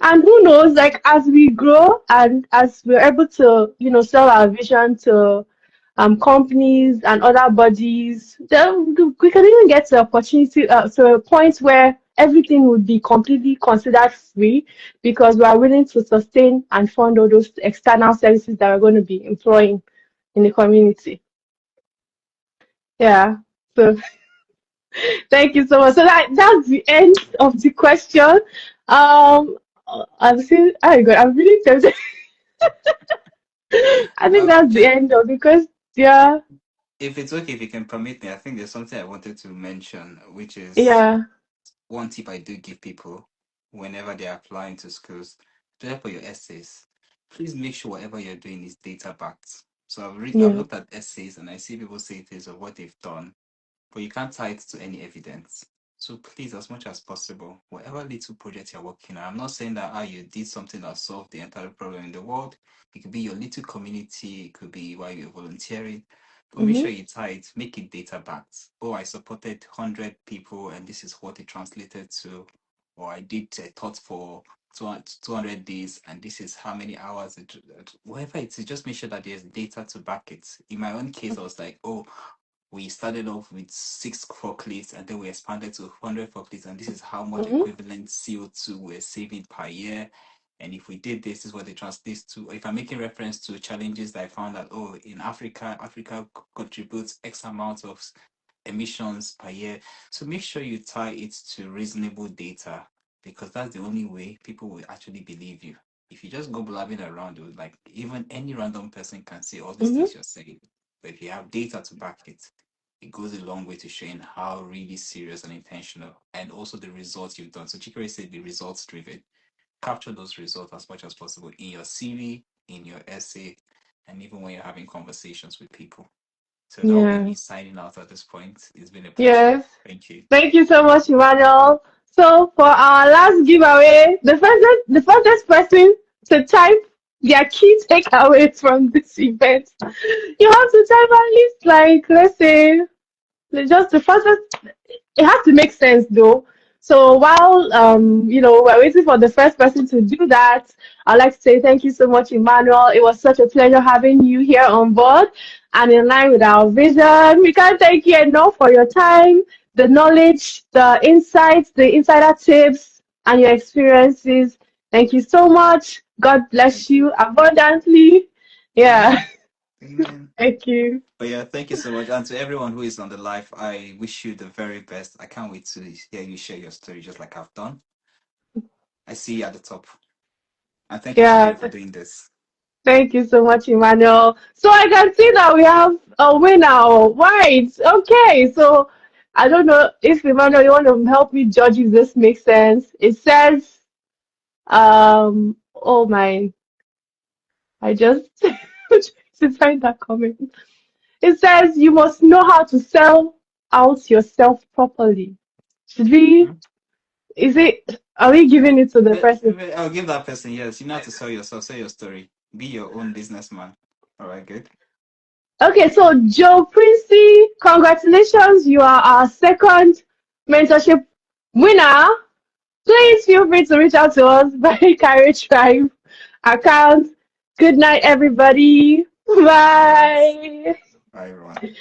S1: and who knows, like as we grow and as we're able to, sell our vision to companies and other bodies, then we can even get to opportunity to a point where everything would be completely considered free because we are willing to sustain and fund all those external services that we're going to be employing in the community. Yeah. So thank you so much. So that's the end of the question. I'm still, oh my God, I'm really tempted. I think that's the
S2: Just
S1: end of the question. Yeah,
S2: if it's okay, if you can permit me, I think there's something I wanted to mention, which is
S1: yeah.
S2: one tip I do give people whenever they're applying to schools, especially for your essays. Please make sure whatever you're doing is data backed. So I've
S1: Yeah.
S2: looked at essays and I see people say things of what they've done, but you can't tie it to any evidence. So please, as much as possible, whatever little project you're working on, I'm not saying that you did something that solved the entire problem in the world. It could be your little community, it could be while you're volunteering, but make
S1: Mm-hmm.
S2: sure you tie it, make it data backed. Oh, I supported 100 people and this is what it translated to, or I did a thought for 200 days and this is how many hours whatever it is, just make sure that there's data to back it. In my own case, I was like, oh, we started off with 6 forklifts and then we expanded to 100 forklifts, and this is how much
S1: Mm-hmm.
S2: equivalent CO2 we're saving per year. And if we did this, this is what it translates to. If I'm making reference to challenges that I found that, oh, in Africa, Africa contributes X amount of emissions per year. So make sure you tie it to reasonable data because that's the only way people will actually believe you. If you just go blabbing around, like even any random person can say all these
S1: Mm-hmm.
S2: things you're saying. But if you have data to back it, it goes a long way to showing how really serious and intentional, and also the results you've done. So Chikere said the results driven. Capture those results as much as possible in your CV, in your essay, and even when you're having conversations with people. So that will be
S1: Yeah.
S2: me signing out at this point. It's been a pleasure.
S1: Yes.
S2: Thank you.
S1: Thank you so much, Emmanuel. So for our last giveaway, the first person to type their key takeaways from this event, you have to type at least like, let's say, just the first, it has to make sense though. So while we're waiting for the first person to do that, I'd like to say thank you so much, Emmanuel. It was such a pleasure having you here on board and in line with our vision. We can't thank you enough for your time, the knowledge, the insights, the insider tips, and your experiences. Thank you so much. God bless
S2: Thank you.
S1: you abundantly. Yeah,
S2: Amen. Amen.
S1: thank you.
S2: But yeah, thank you so much. And to everyone who is on the live, I wish you the very best. I can't wait to hear you share your story just like I've done. I see you at the top. And thank you,
S1: Yeah.
S2: Chikere, for doing this.
S1: Thank you so much, Emmanuel. So I can see that we have a winner. Right. Okay. So I don't know if Emmanuel, you want to help me judge if this makes sense. It says, oh my, I just to find that comment. It says you must know how to sell out yourself properly. Should we?
S2: Mhm.
S1: Is it? Are we giving it to the person?
S2: I'll give that person, yes. You know how to sell yourself, sell your story. Be your own businessman. All right, good.
S1: Okay, so Joe Princey, congratulations. You are our second mentorship winner. Please feel free to reach out to us by Kaire Tribe account. Good night, everybody.
S2: Good night.
S1: Bye.
S2: Bye, everyone.